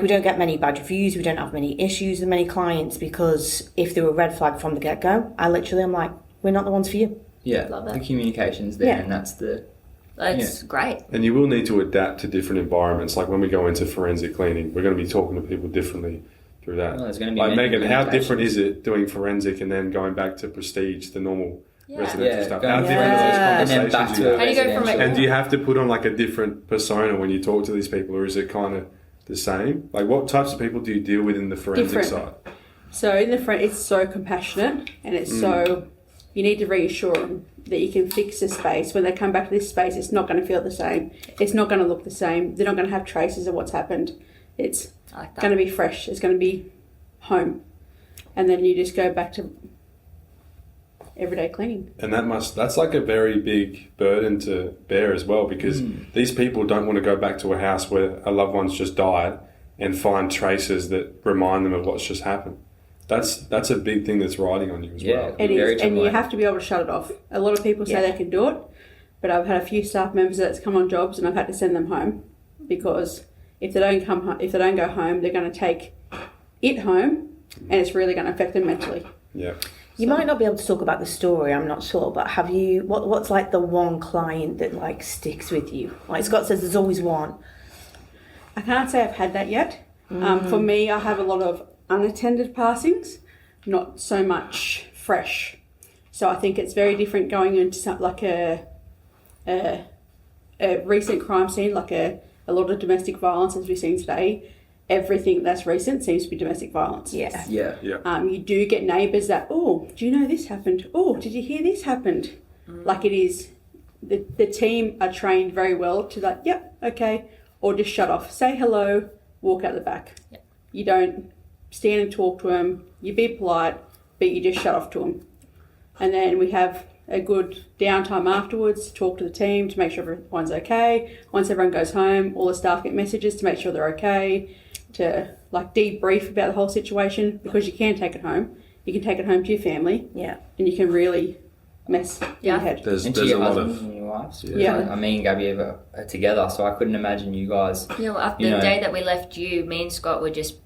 we don't get many bad reviews, we don't have many issues with many clients, because if they were red flag from the get-go, I'm like, we're not the ones for you. Yeah. Love it. The communication's there, Yeah. and that's the. That's great. And you will need to adapt to different environments. Like when we go into forensic cleaning, we're going to be talking to people differently through that. Well, there's going to be Like many Megan, how limitations. different is it doing forensic and then going back to prestige, the normal residential Yeah, stuff? going How different are Yeah. those And then conversations? back to you a have? How do you go from residential. And do you have to put on like a different persona when you talk to these people, or is it kind of the same? Like what types of people do you deal with in the forensic Different. side? So in the front, it's so compassionate, and it's so you need to reassure them that you can fix the space. When they come back to this space, it's not going to feel the same. It's not going to look the same. They're not going to have traces of what's happened. It's I like that. going to be fresh. It's going to be home, and then you just go back to everyday cleaning. And that's like a very big burden to bear as well, because these people don't want to go back to a house where a loved one's just died and find traces that remind them of what's just happened. That's a big thing that's riding on you as Yeah. well. It Very is, and you traumatic. have to be able to shut it off. A lot of people say Yeah. they can do it, but I've had a few staff members that's come on jobs, and I've had to send them home because if they don't go home, they're going to take it home, and it's really going to affect them mentally. Yeah. You might not be able to talk about the story, I'm not sure, but have you, what's like the one client that like sticks with you? Like Scott says, there's always one. I can't say I've had that yet. For me, I have a lot of unattended passings, not so much fresh. So I think it's very different going into something like a recent crime scene, like a lot of domestic violence as we've seen today. Everything that's recent seems to be domestic violence. Yeah. Yeah. You do get neighbours that, oh, do you know this happened? Oh, did you hear this happened? Like it is, the team are trained very well to like, yep, okay, or just shut off, say hello, walk out the back. Yep. You don't stand and talk to them, you be polite, but you just shut off to them. And then we have a good downtime afterwards to talk to the team to make sure everyone's okay. Once everyone goes home, all the staff get messages to make sure they're okay, to like debrief about the whole situation, because you can take it home. You can take it home to your family, Yeah. and you can really mess in Yeah. your head. There's And to a your lot husbands of and your wives. Yeah. Like, I mean, and Gabby are together, so I couldn't imagine you guys. Yeah, well, after You the know. day that we left you, me and Scott were just,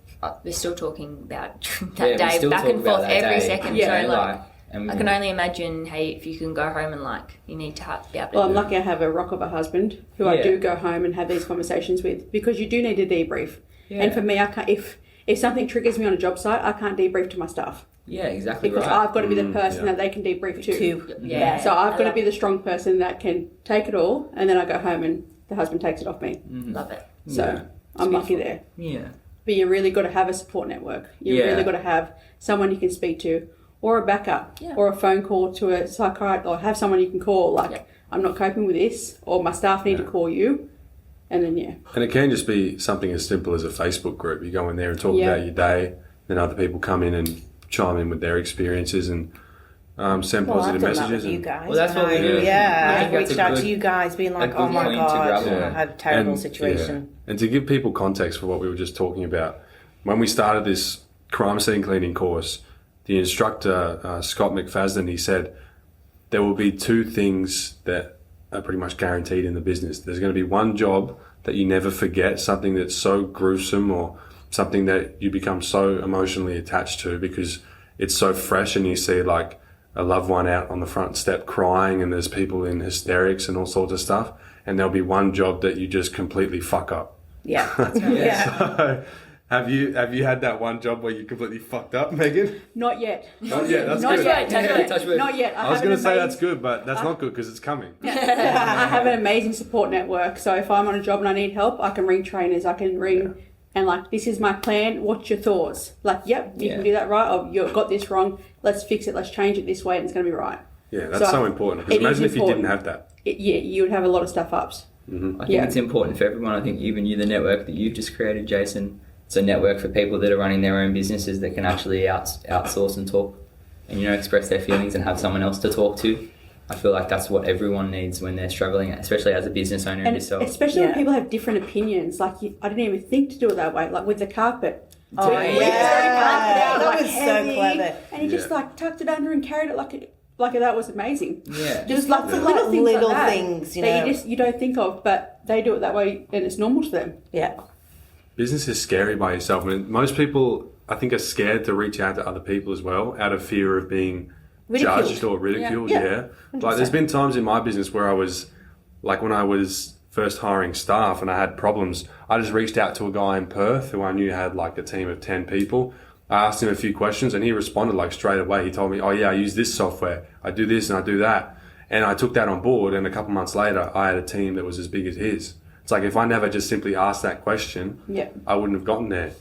we're still talking about Yeah, that we day, still back talk and about forth that every day. second. Yeah. So, like, and I can only imagine, hey, if you can go home and, like, you need to be able to. Well, I'm lucky I have a rock of a husband who I Yeah. do go home and have these conversations with, because you do need to debrief. Yeah. And for me, I can't, if something triggers me on a job site, I can't debrief to my staff, Yeah, exactly because right. I've got to be the person yeah. that they can debrief to. yeah. So I've got to love be the strong person that can take it all, and then I go home and the husband takes it off me. Love it. So Yeah. I'm lucky there. Yeah. But you really got to have a support network. You Yeah. really got to have someone you can speak to, or a backup, Yeah. or a phone call to a psychiatrist, or have someone you can call. Like, Yeah. I'm not coping with this, or my staff need to call you, and then And it can just be something as simple as a Facebook group. You go in there and talk Yeah. about your day, then other people come in and chime in with their experiences and send Well, I've positive done that messages. with you and, guys. Well, that's what we do. I Yeah, think I've that's reached a out good- to you guys being like, good oh my point to God, grab on. I had a terrible and- situation. yeah. And to give people context for what we were just talking about, when we started this crime scene cleaning course, the instructor, Scott McFadden, he said, there will be two things that are pretty much guaranteed in the business. There's going to be one job that you never forget, something that's so gruesome or something that you become so emotionally attached to because it's so fresh, and you see like a loved one out on the front step crying and there's people in hysterics and all sorts of stuff. And there'll be one job that you just completely fuck up. Yeah, that's right. Yeah. So, have you had that one job where you completely fucked up, Megan? Not yet. Not yet. That's Not good. yet. Touch wood. Not yet. I was going to say that's good, but that's not good because it's coming. I have an amazing support network. So if I'm on a job and I need help, I can ring trainers. I can ring and like, this is my plan. What's your thoughts? Like, yep, you can do that right. Or you've got this wrong. Let's fix it. Let's change it this way, and it's going to be right. Yeah, that's so important. Because imagine if you didn't have that. You would have a lot of stuff ups. Mm-hmm. I think it's important for everyone. I think even you, the network that you've just created, Jason, it's a network for people that are running their own businesses that can actually outsource and talk and, express their feelings and have someone else to talk to. I feel like that's what everyone needs when they're struggling, especially as a business owner yourself. Especially when people have different opinions. Like, I didn't even think to do it that way. Like with the carpet. Oh, yeah. That was heavy, so clever. And he just like tucked it under and carried it like that was amazing. Yeah. Just like the little things little like that things, that you don't think of, but they do it that way and it's normal to them. Yeah. Business is scary by yourself. I mean, most people, I think, are scared to reach out to other people as well, out of fear of being judged or ridiculed. Yeah. Like, there's been times in my business where I was, like, when I was first hiring staff and I had problems, I just reached out to a guy in Perth who I knew had like a team of 10 people. I asked him a few questions and he responded like straight away. He told me, oh yeah, I use this software. I do this and I do that. And I took that on board, and a couple months later, I had a team that was as big as his. It's like, if I never just simply asked that question, I wouldn't have gotten there.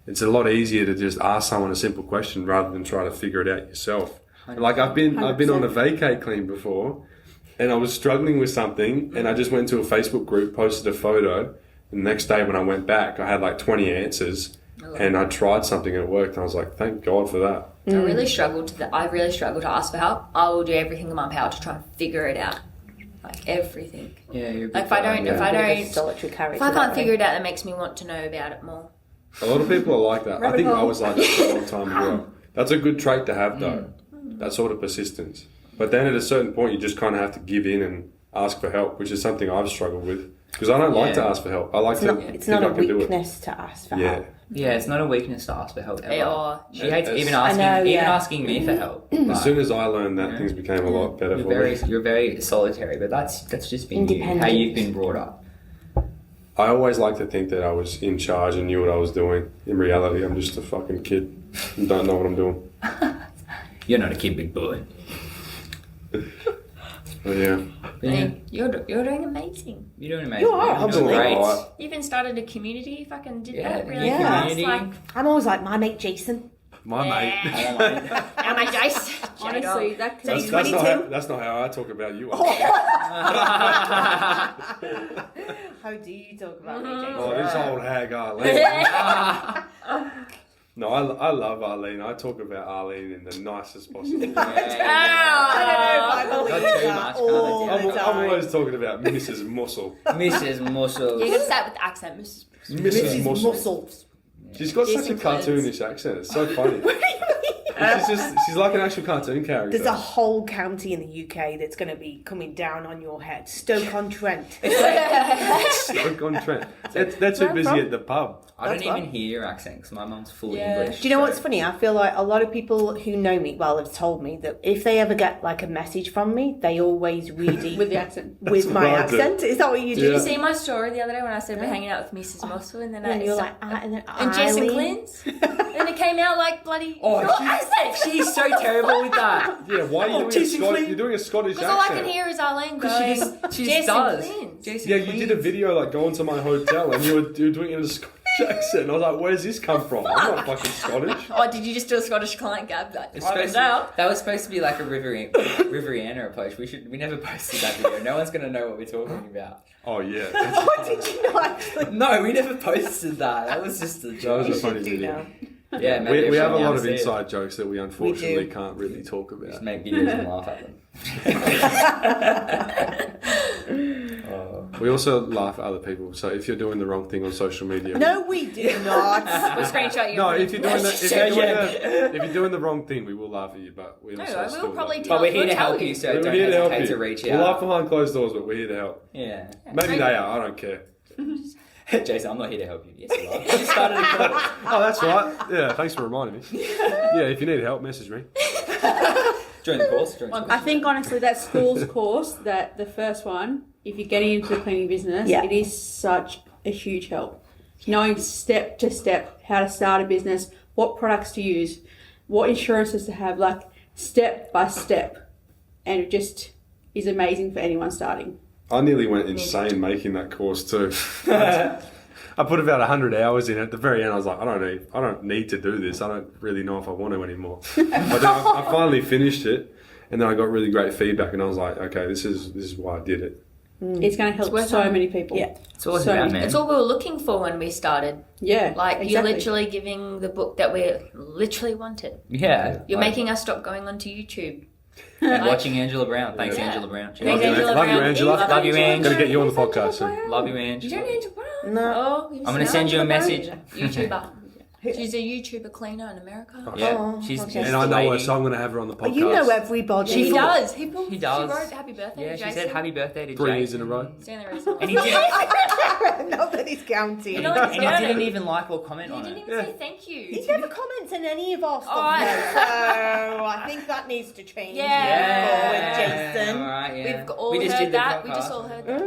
It's a lot easier to just ask someone a simple question rather than try to figure it out yourself. Like, I've been on a vacay clean before, and I was struggling with something, and I just went to a Facebook group, posted a photo, and the next day when I went back, I had like 20 answers, and I tried something and it worked, and I was like, thank God for that. I really struggle to ask for help. I will do everything in my power to try and figure it out, like everything. Yeah, you're like if I can't figure it out, that makes me want to know about it more. A lot of people are like that. I think I was like that for a long time as well. That's a good trait to have, though. That sort of persistence. But then at a certain point, you just kind of have to give in and ask for help, which is something I've struggled with. Because I don't like to ask for help. I like to. It's not a weakness to ask for help. Yeah, it's not a weakness to ask for help ever. She hates even asking me for help. As soon as I learned that, things became a lot better for me. You're very solitary, but that's just been you, how you've been brought up. I always like to think that I was in charge and knew what I was doing. In reality, I'm just a fucking kid and don't know what I'm doing. You're not a kid, big boy. But yeah. You're doing amazing. You're doing amazing. You are. I'm doing great. You even started a community. Fucking did that really community. fast. I'm always like, my mate Jason. My mate. Our mate Jace. Honestly, that's not how I talk about you. How do you talk about me, Jason? Oh, this old hag Arlene. No, I love Arlene. I talk about Arlene in the nicest possible way. I don't know if I believe that. I'm always talking about Mrs. Muscle. Mrs. Muscle. You gotta start with the accent, Mrs. Muscles. She's got such a cartoonish accent. It's so funny. She's like an actual cartoon character. There's a whole county in the UK that's going to be coming down on your head. Stoke-on-Trent. Stoke-on-Trent. They're too busy at the pub. I don't even hear your accent because my mum's fully English. Do you know what's funny? I feel like a lot of people who know me, have told me that if they ever get like a message from me, they always read it with the accent. With my accent. Is that what you do? Did you see my story the other day when I said we're hanging out with Mrs. Muscle and then you're like, and Jason Clintz? And it came out like bloody accent. She's so terrible with that. Yeah, why are you doing you're doing a Scottish accent? All I can hear is Arlene going, she just does. Yeah, you did a video like going to my hotel and you were doing it in a Scottish accent. And I was like, where's this come from? I'm not fucking Scottish. Oh, did you just do a Scottish client gab? That was supposed to be like a Riviera approach. We never posted that video. No one's gonna know what we're talking about. Oh yeah. What did you know actually? No, we never posted that. That was just a joke. That was a funny video. Yeah, maybe we have a lot of inside jokes that we unfortunately can't really talk about. Just make videos and laugh at them. We also laugh at other people. So if you're doing the wrong thing on social media, No, we do not. We'll screenshot you. no, if you're doing if you're doing the wrong thing, we will laugh at you. But we also we'll still probably love you. tell But we're here We'll to tell help you. you, so We're don't here to help hesitate you. to reach We laugh out. behind closed doors, but we're here to help. Yeah. Maybe they are. I don't care. Jason, I'm not here to help you. Yes, you are. You started a course. Oh, that's right. Yeah, thanks for reminding me. Yeah, if you need help, message me. Join the course. Join the course. I think honestly that school's course, that the first one, if you're getting into the cleaning business, Yeah. it is such a huge help. Knowing step to step how to start a business, what products to use, what insurances to have, like step by step. And it just is amazing for anyone starting. I nearly went insane making that course too. I put about 100 hours in it. At the very end, I was like, I don't need to do this. I don't really know if I want to anymore. But then I finally finished it, and then I got really great feedback, and I was like, okay, this is why I did it. It's going to help worth so it. many people. Yeah. It's all So about, man. It's all we were looking for when we started. Yeah. Like, exactly. you're literally giving the book that we literally wanted. Yeah. You're Like, making us stop going onto YouTube. and watching Angela Brown. Thanks, Yeah. Angela Brown. Thanks, Love you, Angela love you, Brown. Angela. Love you, Angela. Gotta get you on the Who's podcast Angela soon. Brown? Love you, You Angela. don't know Angela Brown? No. Oh, I'm going to send you a message. YouTuber. She's a YouTuber cleaner in America. Yeah. Oh, She's okay. just And I the know her, lady. so I'm going to have her on the podcast. You know everybody. He does. He does. She wrote happy birthday Yeah, to she Jason. said happy birthday to 3 years Jason. in a row. It's the only reason. And he didn't, Not that he's counting. You know and what? he didn't even like or comment He on didn't it. even say thank you. He never comments on any of our stuff, Oh, though, so I think that needs to change. Yeah. Forward, Jason. All right, yeah. We've all we just heard did the that. We podcast. just all heard that.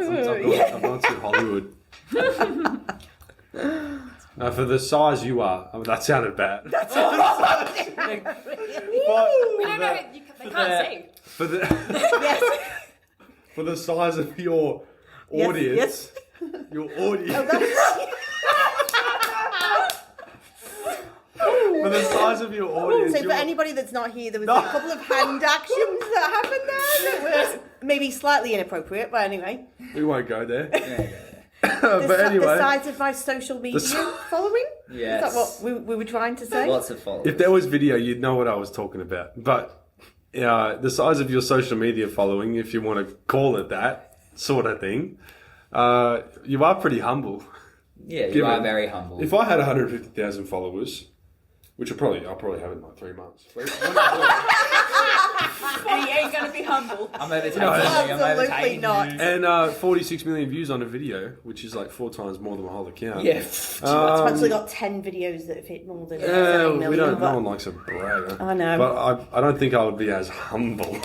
I've gone to Hollywood. For the size you are, that sounded bad. We don't know. They can't see. For the Yes. for the size of your Yes, audience, yes. your audience. Oh, that's For the size of your audience, So for your- anybody that's not here, there was a couple of hand actions that happened there that were maybe slightly inappropriate, but anyway. we won't go there. The, But anyway, the size of my social media following? Yes. Is that what we were trying to say? Lots of followers. if there was video, you'd know what I was talking about. But the size of your social media following, if you want to call it that sort of thing, you are pretty humble. Yeah, you Given- are very humble. If I had 150,000 followers, which I'll probably have it in like 3 months. He ain't going to be humble. I'm overtaking No, you. I'm absolutely overtaking not. you. And 46 million views on a video, which is like 4 times more than my whole account. Yeah. I've actually got 10 videos that have hit more than 7 million. we don't. but- No one likes a brag. I know. But I don't think I would be as humble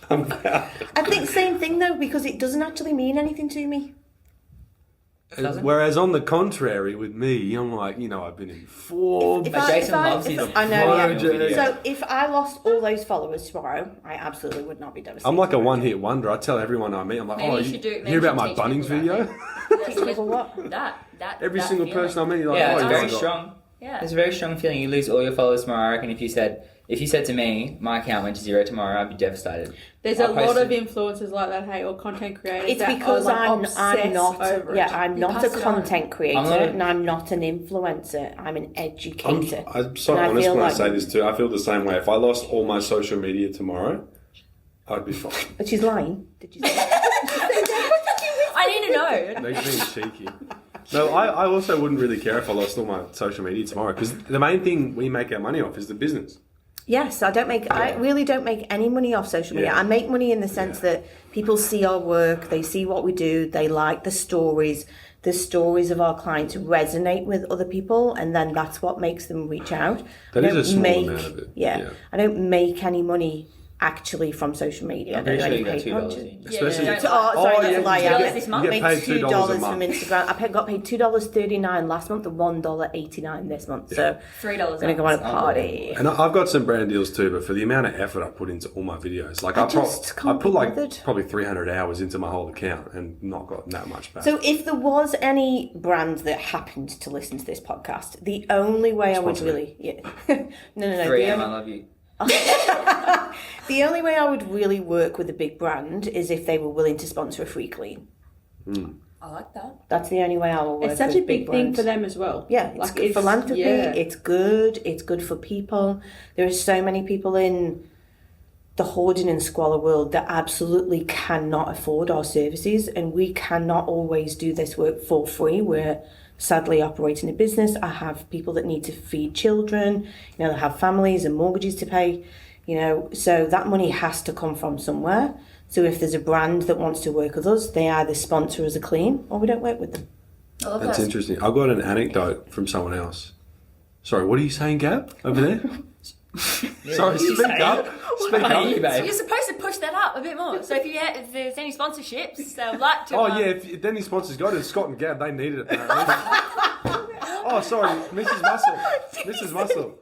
about it. I think same thing though, because it doesn't actually mean anything to me. Doesn't? Whereas on the contrary, with me, I'm like, I've been in Forbes. If But Jason loves his I know, yeah. project. So if I lost all those followers tomorrow, I absolutely would not be devastated. I'm like a one-hit wonder. I tell everyone I meet, I'm like, Maybe oh, you you should do it. hear about my Bunnings video? People what? That Every that single feeling. person I meet, like, Yeah, oh, it's you very got- strong. Yeah. It's a very strong feeling. You lose all your followers tomorrow. I reckon if you said to me, my account went to 0 tomorrow, I'd be devastated. There's I a lot of posted- influencers like that, hey, or content creators. It's that because are, like, I'm obsessed not over it. I'm You not pass a it on. content creator I'm not- and I'm not an influencer. I'm an educator. I'm so And I honest feel when like- I say this too. I feel the same way. If I lost all my social media tomorrow, I'd be fine. But she's lying. Did you say? I need to know. They're being cheeky. No, I also wouldn't really care if I lost all my social media tomorrow because the main thing we make our money off is the business. Yes, I really don't make any money off social media. Yeah. I make money in the sense that people see our work, they see what we do, they like the stories of our clients resonate with other people, and then that's what makes them reach out. That I is a don't small amount of it. Yeah, I don't make any money actually from social media. I'm pretty I sure don't you do got any paid $2 content. in. Especially Yeah, Oh, sorry, that's a lie. you I get- this you month get made paid $2 $2 a from month. Instagram. I got paid $2.39 last month and $1.89 this month. So $3. I'm gonna go on a party. And I've got some brand deals too, but for the amount of effort I put into all my videos, like I I just can't put be like bothered. probably 300 hours into my whole account and not got that much back. So if there was any brand that happened to listen to this podcast, the only way I would Sponsor really no. 3M, I love you. The only way I would really work with a big brand is if they were willing to sponsor a free clean. I like that. That's the only way I will work. It's such with a big thing brands. for them as well. Yeah, it's Like, good philanthropy. yeah. It's good for people. There are so many people in the hoarding and squalor world that absolutely cannot afford our services, and we cannot always do this work for free. We're sadly operating a business. I have people that need to feed children, they have families and mortgages to pay, so that money has to come from somewhere. So if there's a brand that wants to work with us, they either sponsor us a clean or we don't work with them. That's interesting. I've got an anecdote from someone else. Sorry, what are you saying, Gab, over there? Sorry, speak up. Speak up. You're supposed to push that up a bit more. So if there's any sponsorships, they would like to. Oh yeah, if any sponsors got it, Scott and Gab, they needed it apparently. Oh, sorry, Mrs. Muscle. Mrs. Muscle.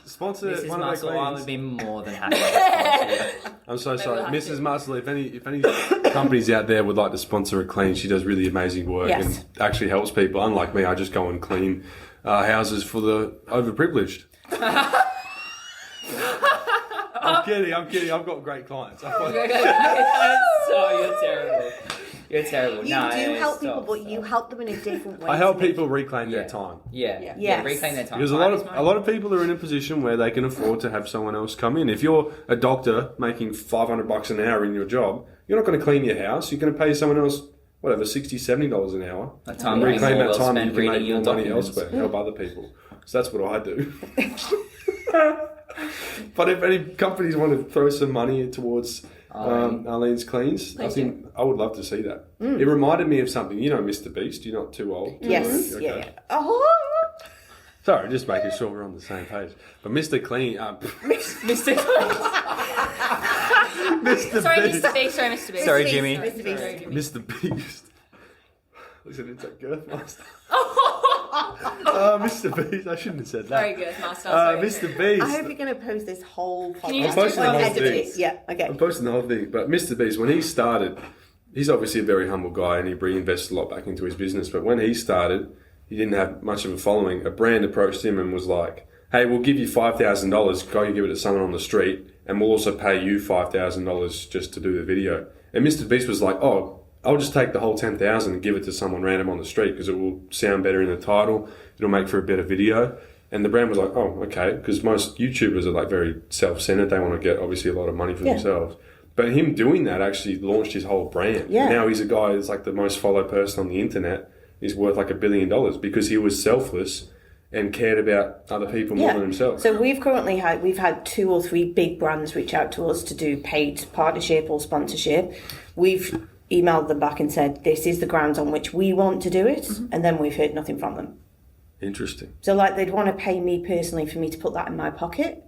Sponsor Mrs. one Muscle, of I our would cleans. be more than happy to sponsor you. I'm so sorry, we'll have Mrs. to. Muscle. If any companies out there would like to sponsor a clean, she does really amazing work Yes. and actually helps people. Unlike me, I just go and clean houses for the overprivileged. I'm kidding. I've got great clients. So you're terrible. You're terrible. You No, do help stop, people, but stop. you help them in a different way. I help to make- people reclaim their time. Yeah. Yes. Reclaim their time. Because a lot of people are in a position where they can afford to have someone else come in. If you're a doctor making $500 an hour in your job, you're not going to clean your house. You're going to pay someone else, whatever, $60, $70 an hour. That time would be Reclaim more that well time, spent you can make reading more your money documents. elsewhere, help other people. So that's what I do. But if any companies want to throw some money towards Arlene's cleans, I think I would love to see that. It reminded me of something. You know Mr. Beast, you're not too old. Yes, Okay. yeah. Oh, Sorry, just making sure we're on the same page. But Mr. Clean, Mr. Mr. Sorry, Beast. Mr. B. Sorry, Mr. B. Sorry, Beast, Jimmy. Mr. Beast. Mr. Beast. Listen, it's a girth master. Mr. Beast. I shouldn't have said that. Sorry, good master. Sorry. Mr. Beast. I hope you're going to post this whole podcast. you just I'm posting the whole Edit thing. it. Yeah, okay. I'm posting the whole thing. But Mr. Beast, when he started, he's obviously a very humble guy and he reinvested a lot back into his business. But when he started, he didn't have much of a following. A brand approached him and was like, hey, we'll give you $5,000. Go and give it to someone on the street. And we'll also pay you $5,000 just to do the video. And Mr. Beast was like, oh, I'll just take the whole $10,000 and give it to someone random on the street because it will sound better in the title. It'll make for a better video. And the brand was like, oh, okay. Because most YouTubers are like very self-centered. They want to get obviously a lot of money for themselves. But him doing that actually launched his whole brand. Yeah. Now he's a guy that's like the most followed person on the internet. He's worth like $1 billion because he was selfless and cared about other people more than himself. So we've had 2 or 3 big brands reach out to us to do paid partnership or sponsorship. We've emailed them back and said, this is the grounds on which we want to do it. And then we've heard nothing from them. Interesting. So like they'd want to pay me personally for me to put that in my pocket.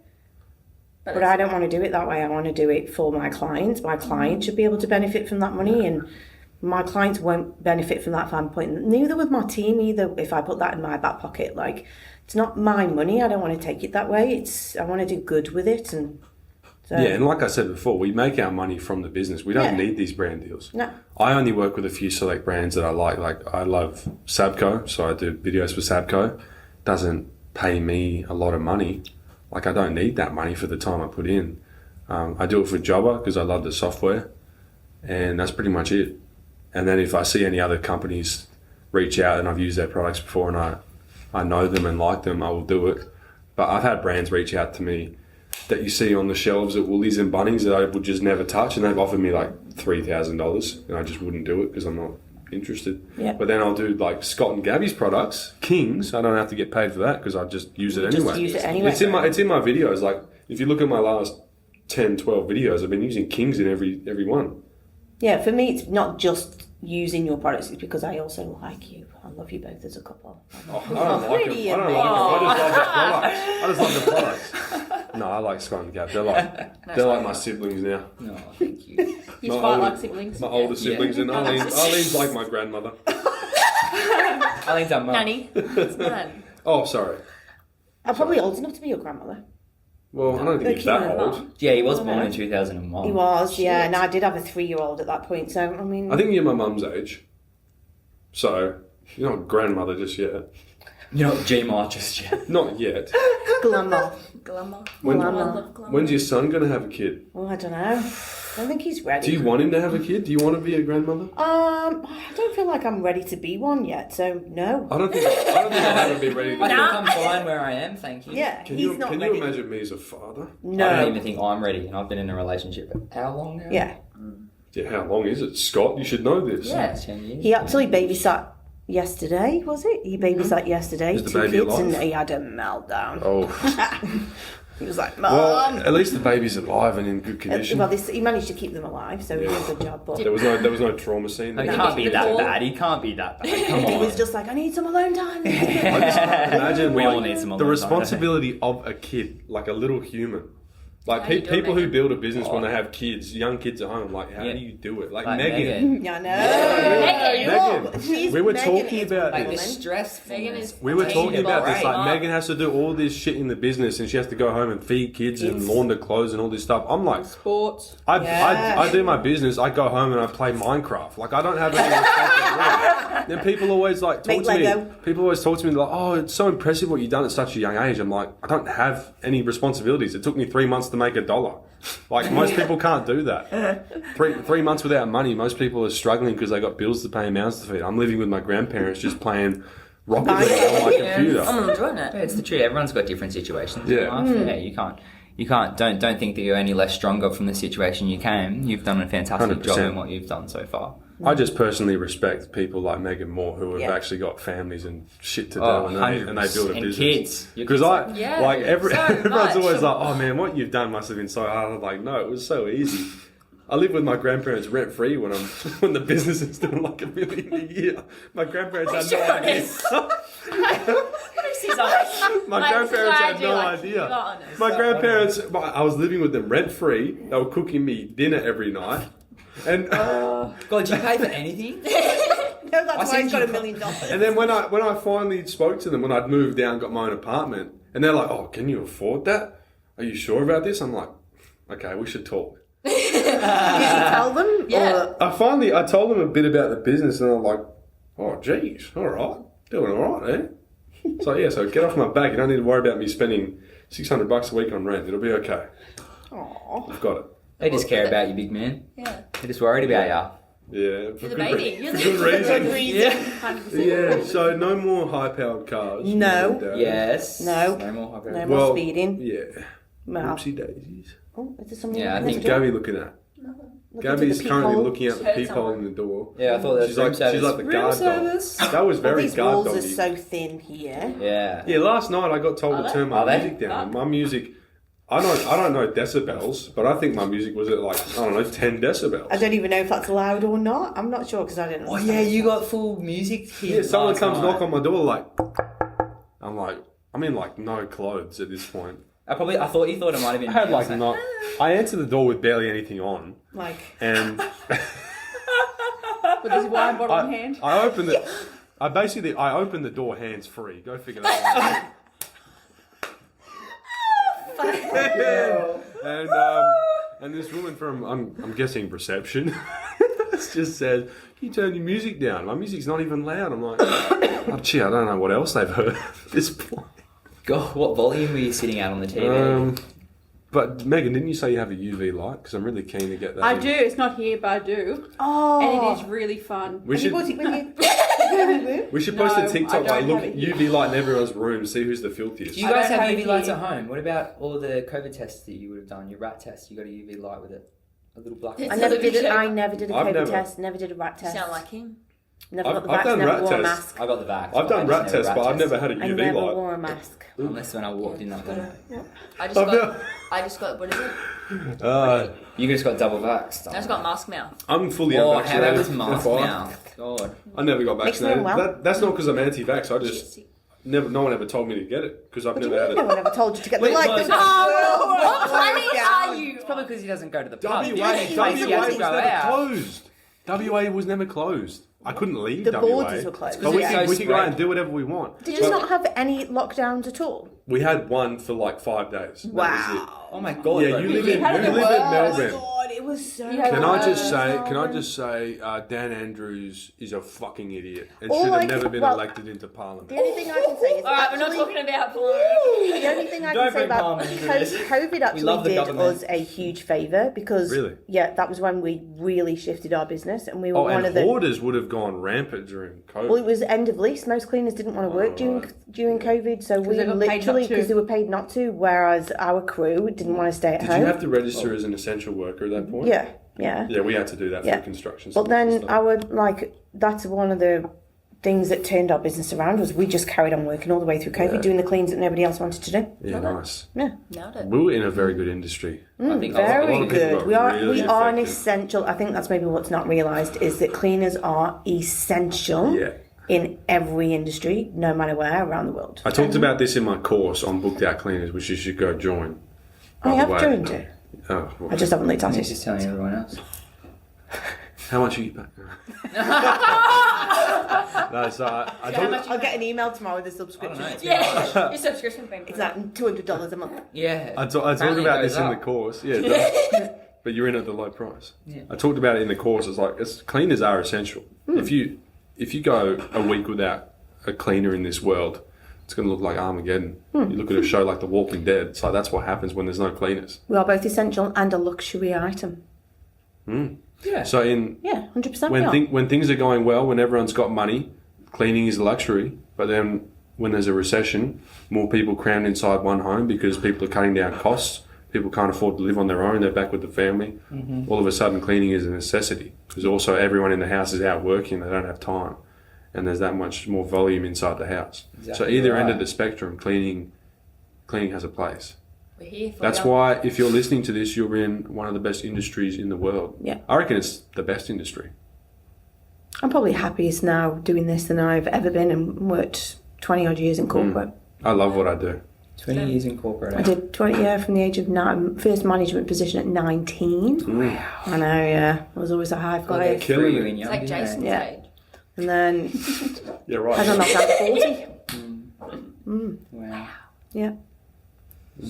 But I don't want to do it that way. I want to do it for my clients. My clients should be able to benefit from that money, and my clients won't benefit from that if I'm putting, neither with my team either, if I put that in my back pocket. Like, it's not my money. I don't want to take it that way. I want to do good with it. And so, Yeah, and like I said before, we make our money from the business. We don't need these brand deals. No. I only work with a few select brands that I like. Like, I love Sabco, so I do videos for Sabco. Doesn't pay me a lot of money. Like, I don't need that money for the time I put in. I do it for Jobber because I love the software, and that's pretty much it. And then if I see any other companies reach out and I've used their products before and I know them and like them, I will do it. But I've had brands reach out to me that you see on the shelves at Woolies and Bunnings that I would just never touch, and they've offered me like $3,000 and I just wouldn't do it because I'm not interested. Yeah. But then I'll do like Scott and Gabby's products, Kings. I don't have to get paid for that because I just use it anyway. use it anyway. It's in my videos. Like, if you look at my last 10, 12 videos, I've been using Kings in every one. Yeah, for me, it's not just using your products. It's because I also like you. I love you both as a couple. Oh, I don't like them. I don't like them. I just love the products. No, I like Scott and Gab. They're like my siblings now. No, thank you. You My fight older- like siblings. My older siblings, and Arlene's like my grandmother. Arlene's our mum. Nanny. It's mine. Oh, sorry. I'm probably old enough to be your grandmother. Well, I don't think he's that old. Yeah, he was born in 2001. He was, yeah. And I did have a 3-year-old at that point. So, I mean... I think you're my mum's age. So, you're not grandmother just yet. You're not G-Mar just yet. Not yet. Glamour. Glamour. When- I love glamour. When's your son going to have a kid? Oh, I don't know. I think he's ready. Do you want him to have a kid? Do you want to be a grandmother? I don't feel like I'm ready to be one yet, so no. I don't think I haven't been ready to I be. think I'm fine where I am, thank you. Yeah, Can he's you not can ready. you imagine me as a father? No. I don't even think I'm ready, and I've been in a relationship for how long now? Yeah. Yeah, how long is it, Scott? You should know this. Yeah. 10 years. He actually babysat yesterday, was it? He babysat yesterday, Is the 2 baby kids, alive? and he had a meltdown. Oh, He was like, Mom! well, at least the baby's alive and in good condition. Well, he managed to keep them alive, so he did a good job. But There was no trauma scene. He there. can't be that bad. He can't be that bad. Come he on. was just like, I need some alone time. I just imagine We like, all need some the alone time, responsibility of a kid, like a little human. Like How you do it, people who Megan? build a business when they have kids, young kids at home, like how Yeah. do you do it? Like Like Megan. Yeah, I know. Megan, She's- we were Megan talking is about one Like the this. woman. stress. Megan is. We were talking about this. Like Right. Megan has to do all this shit in the business, and she has to go home and feed kids and Kids. launder clothes and all this stuff. I'm like, Sports. I do my business. I go home and I play Minecraft. Like I don't have any responsibility. Then people always like talk Make to me. Lego. People always talk to me like, "Oh, it's so impressive what you've done at such a young age." I'm like, I don't have any responsibilities. It took me 3 months to make $1. Like most people can't do that. Three months without money. Most people are struggling because they got bills to pay and mouths to feed. I'm living with my grandparents, just playing Rocket League on my computer. I'm enjoying it. Yeah, it's the truth. Everyone's got different situations. Yeah. In life. Yeah, you can't. Don't think that you're any less stronger from the situation you came. You've done a fantastic job 100%. in what you've done so far. I just personally respect people like Megan more who have Yeah. actually got families and shit to do Oh, and they build a 100%. And business. kids. Because Yeah, like so everyone's much. always like, oh man, what you've done must have been so hard. I'm like, no, it was so easy. I live with my grandparents rent free when when the business is doing like $1 million a year. My grandparents had no idea. My grandparents had no idea. My grandparents, I was living with them rent free. They were cooking me dinner every night. And God, did you pay for anything? No, that's why seen he's got you- $1 million. And then when I finally spoke to them, when I'd moved down, got my own apartment, and they're like, "Oh, can you afford that? Are you sure about this?" I'm like, "Okay, we should talk." Did you tell them? Yeah. Or, I told them a bit about the business, and I'm like, "Oh, geez, all right, doing all right, eh?" So get off my back. You don't need to worry about me spending $600 a week on rent. It'll be okay. Aw. I've got it. They just care about you, big man. Yeah. They're just worried about you. Yeah, for You're the good baby. You're for the good Good reason. reason. 100%. Yeah, so no more high-powered cars. No. Dad. Yes. No. No more. I've got- No more Well, speeding. yeah. Well, Oopsie daisies. oh, is there something? Yeah, I next think door? Gabby looking at. Look Gabby's into the currently peephole. looking out the Heard peephole someone. in the door. Yeah, I thought that was She's like the room guard service. dog. That was All very these guard walls are doggy. so thin here. Yeah. Yeah, last night I got told Are to they? turn my Are they? music down. My music, I don't know decibels, but I think my music was at like 10 decibels. I don't even know if that's allowed or not. I'm not sure because I didn't. Oh yeah, you got full music here. Yeah, someone last comes night. knock on my door like, I'm like, I'm in like no clothes at this point. I thought you thought it might have been. I had me. like was not. I answered the door with barely anything on, Like, and With this wine bottle in hand. I opened it. I opened the door hands free. Go figure that out. And this woman from I'm guessing reception just said, "Can you turn your music down? My music's not even loud." I'm like, "Oh, gee, I don't know what else they've heard at this point." God, what volume were you sitting at on the TV? But Megan, didn't you say you have a UV light? Because I'm really keen to get that. I in. do. It's not here, but I do. oh, And it is really fun. We Have you should. bought it with you? We should post No, a I TikTok don't like look have it here. UV light in everyone's room, see who's the filthiest. Do you I guys don't have have UV it lights here. at home? What about all the COVID tests that you would have done? Your rat tests, you got a UV light with it, a little black. It's I a never little did it. shape. I never did a I've COVID never- test. Never did a rat You test. sound like him. Never got the I've vax. done Never rat wore a tests. mask. I got the vax. I've done rat tests, but I've never test. had a I UV never light. wore a mask. Unless when I walked in that day. I just got what is it? You just got double vaxxed. I just got mask mouth. I'm fully Oh, how unvaccinated. was mask FYI. mouth? God. I never got Makes me vaccinated. unwell. That's not because I'm anti-vax. I just no one ever told me to get it because I've What do you never mean? had No it. one ever told you to get Wait, the light. what? What planet are you? It's probably because he doesn't go to the pub. WA, He WA has to was go never out. closed. WA was never closed. I couldn't leave The WA. borders were closed. But we Yeah. could, we So could go out and spread. do whatever we want. Did you not have any lockdowns at all? We had one for like 5 days. That was Oh my it. God. Yeah, bro. you live You in had the Melbourne. God, it was so. had Can the I just worst. say? Can I just say? Dan Andrews is a fucking idiot and All should I have never can- been well, elected into Parliament. The only thing I can say is All right, we're not actually- talking about porn. The only thing thing I Don't can say bring about Palmer into this. COVID We actually love the did government. us a huge favour because Really? yeah, that was when we really shifted our business and we were Oh, one and of the. hoarders would have gone rampant during COVID. Well, it was end of lease. Most cleaners didn't want to work during COVID, so we they got paid not literally to. because they were paid not to. Whereas our crew didn't want to stay at Did home. you have to register as an essential worker at that point? Yeah, yeah. Yeah, we had to do that Yeah. for construction. But sites and then stuff. that's one of the things that turned our business around was we just carried on working all the way through COVID, doing the cleans that nobody else wanted to do. Yeah, nice. Yeah, Nailed it. We were in a very good industry. I think a lot very of people good. got We are really an affected. essential. I think that's maybe what's not realised is that cleaners are essential Yeah. in every industry, no matter where around the world. I talked about this in my course on Booked Out Cleaners, which you should go join. I by the have way. joined it. Oh, well, I just haven't leaked on He's it. just telling everyone else. how much are you back? No, so I talked, I'll get an email tomorrow with a subscription. I don't know. Yeah, your subscription payment. It's like $200 a month. Yeah. I talked Apparently about goes this in the up. course. Yeah, it does. But you're in at the low price. Yeah. I talked about it in the course. It's like cleaners are essential. If you go a week without a cleaner in this world, it's going to look like Armageddon. You look at a show like The Walking Dead. It's like that's what happens when there's no cleaners. We are both essential and a luxury item. Yeah. So Yeah, 100% we are. when things are going well, when everyone's got money, cleaning is a luxury. But then when there's a recession, more people crammed inside one home because people are cutting down costs. People can't afford to live on their own. They're back with the family. All of a sudden, cleaning is a necessity because also everyone in the house is out working. They don't have time, and there's that much more volume inside the house. So Exactly either end of right. the spectrum, cleaning has a place. We're here for That's you. why if you're listening to this, you're in one of the best industries in the world. Yeah. I reckon it's the best industry. I'm probably happiest now doing this than I've ever been and worked 20 odd years in corporate. I love what I do. 20 years in corporate. I did 20 from the age of first management position at 19. I know, yeah. I was always a high God, they flyer. Killing threw you it. in It's young, like didn't they? Jason's Yeah. age. And then Yeah, I right. got knocked down to 40. Wow. Yeah.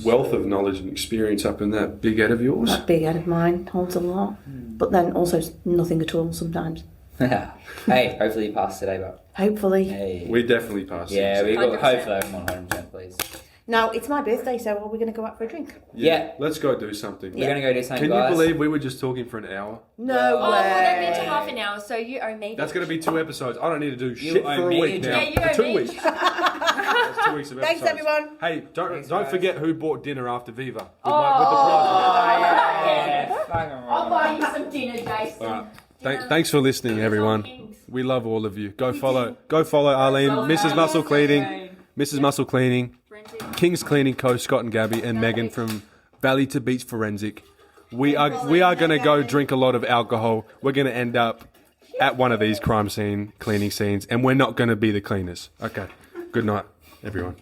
Wealth of knowledge and experience up in that big head of yours. That big head of mine holds a lot. But then also nothing at all sometimes. Hey, hopefully you passed today, but Hopefully. hey. We definitely passed. Yeah, it. we got 100%. hopefully everyone 100%, please. Now, it's my birthday, so are we going to go out for a drink? Yeah. Let's go do something. We're gonna go do something, Can you guys. believe we were just talking for an hour? No Oh, well, that way. means half an hour, so you owe me. That's going to be 2 episodes. I don't need to do shit owe for a me week a now. drink. Yeah, you For owe 2 me. weeks. That's 2 weeks of Thanks, episodes. everyone. Hey, don't guys. forget who bought dinner after Viva. With I'll buy you some dinner, Jason. the prize. Thanks for listening, everyone. We love all of you. Go follow Arlene, Mrs. Muscle Cleaning, King's Cleaning Co. Scott and Gabby, and Megan from Valley to Beach Forensic. We are going to go drink a lot of alcohol. We're going to end up at one of these cleaning scenes, and we're not going to be the cleaners. Okay. Good night, everyone.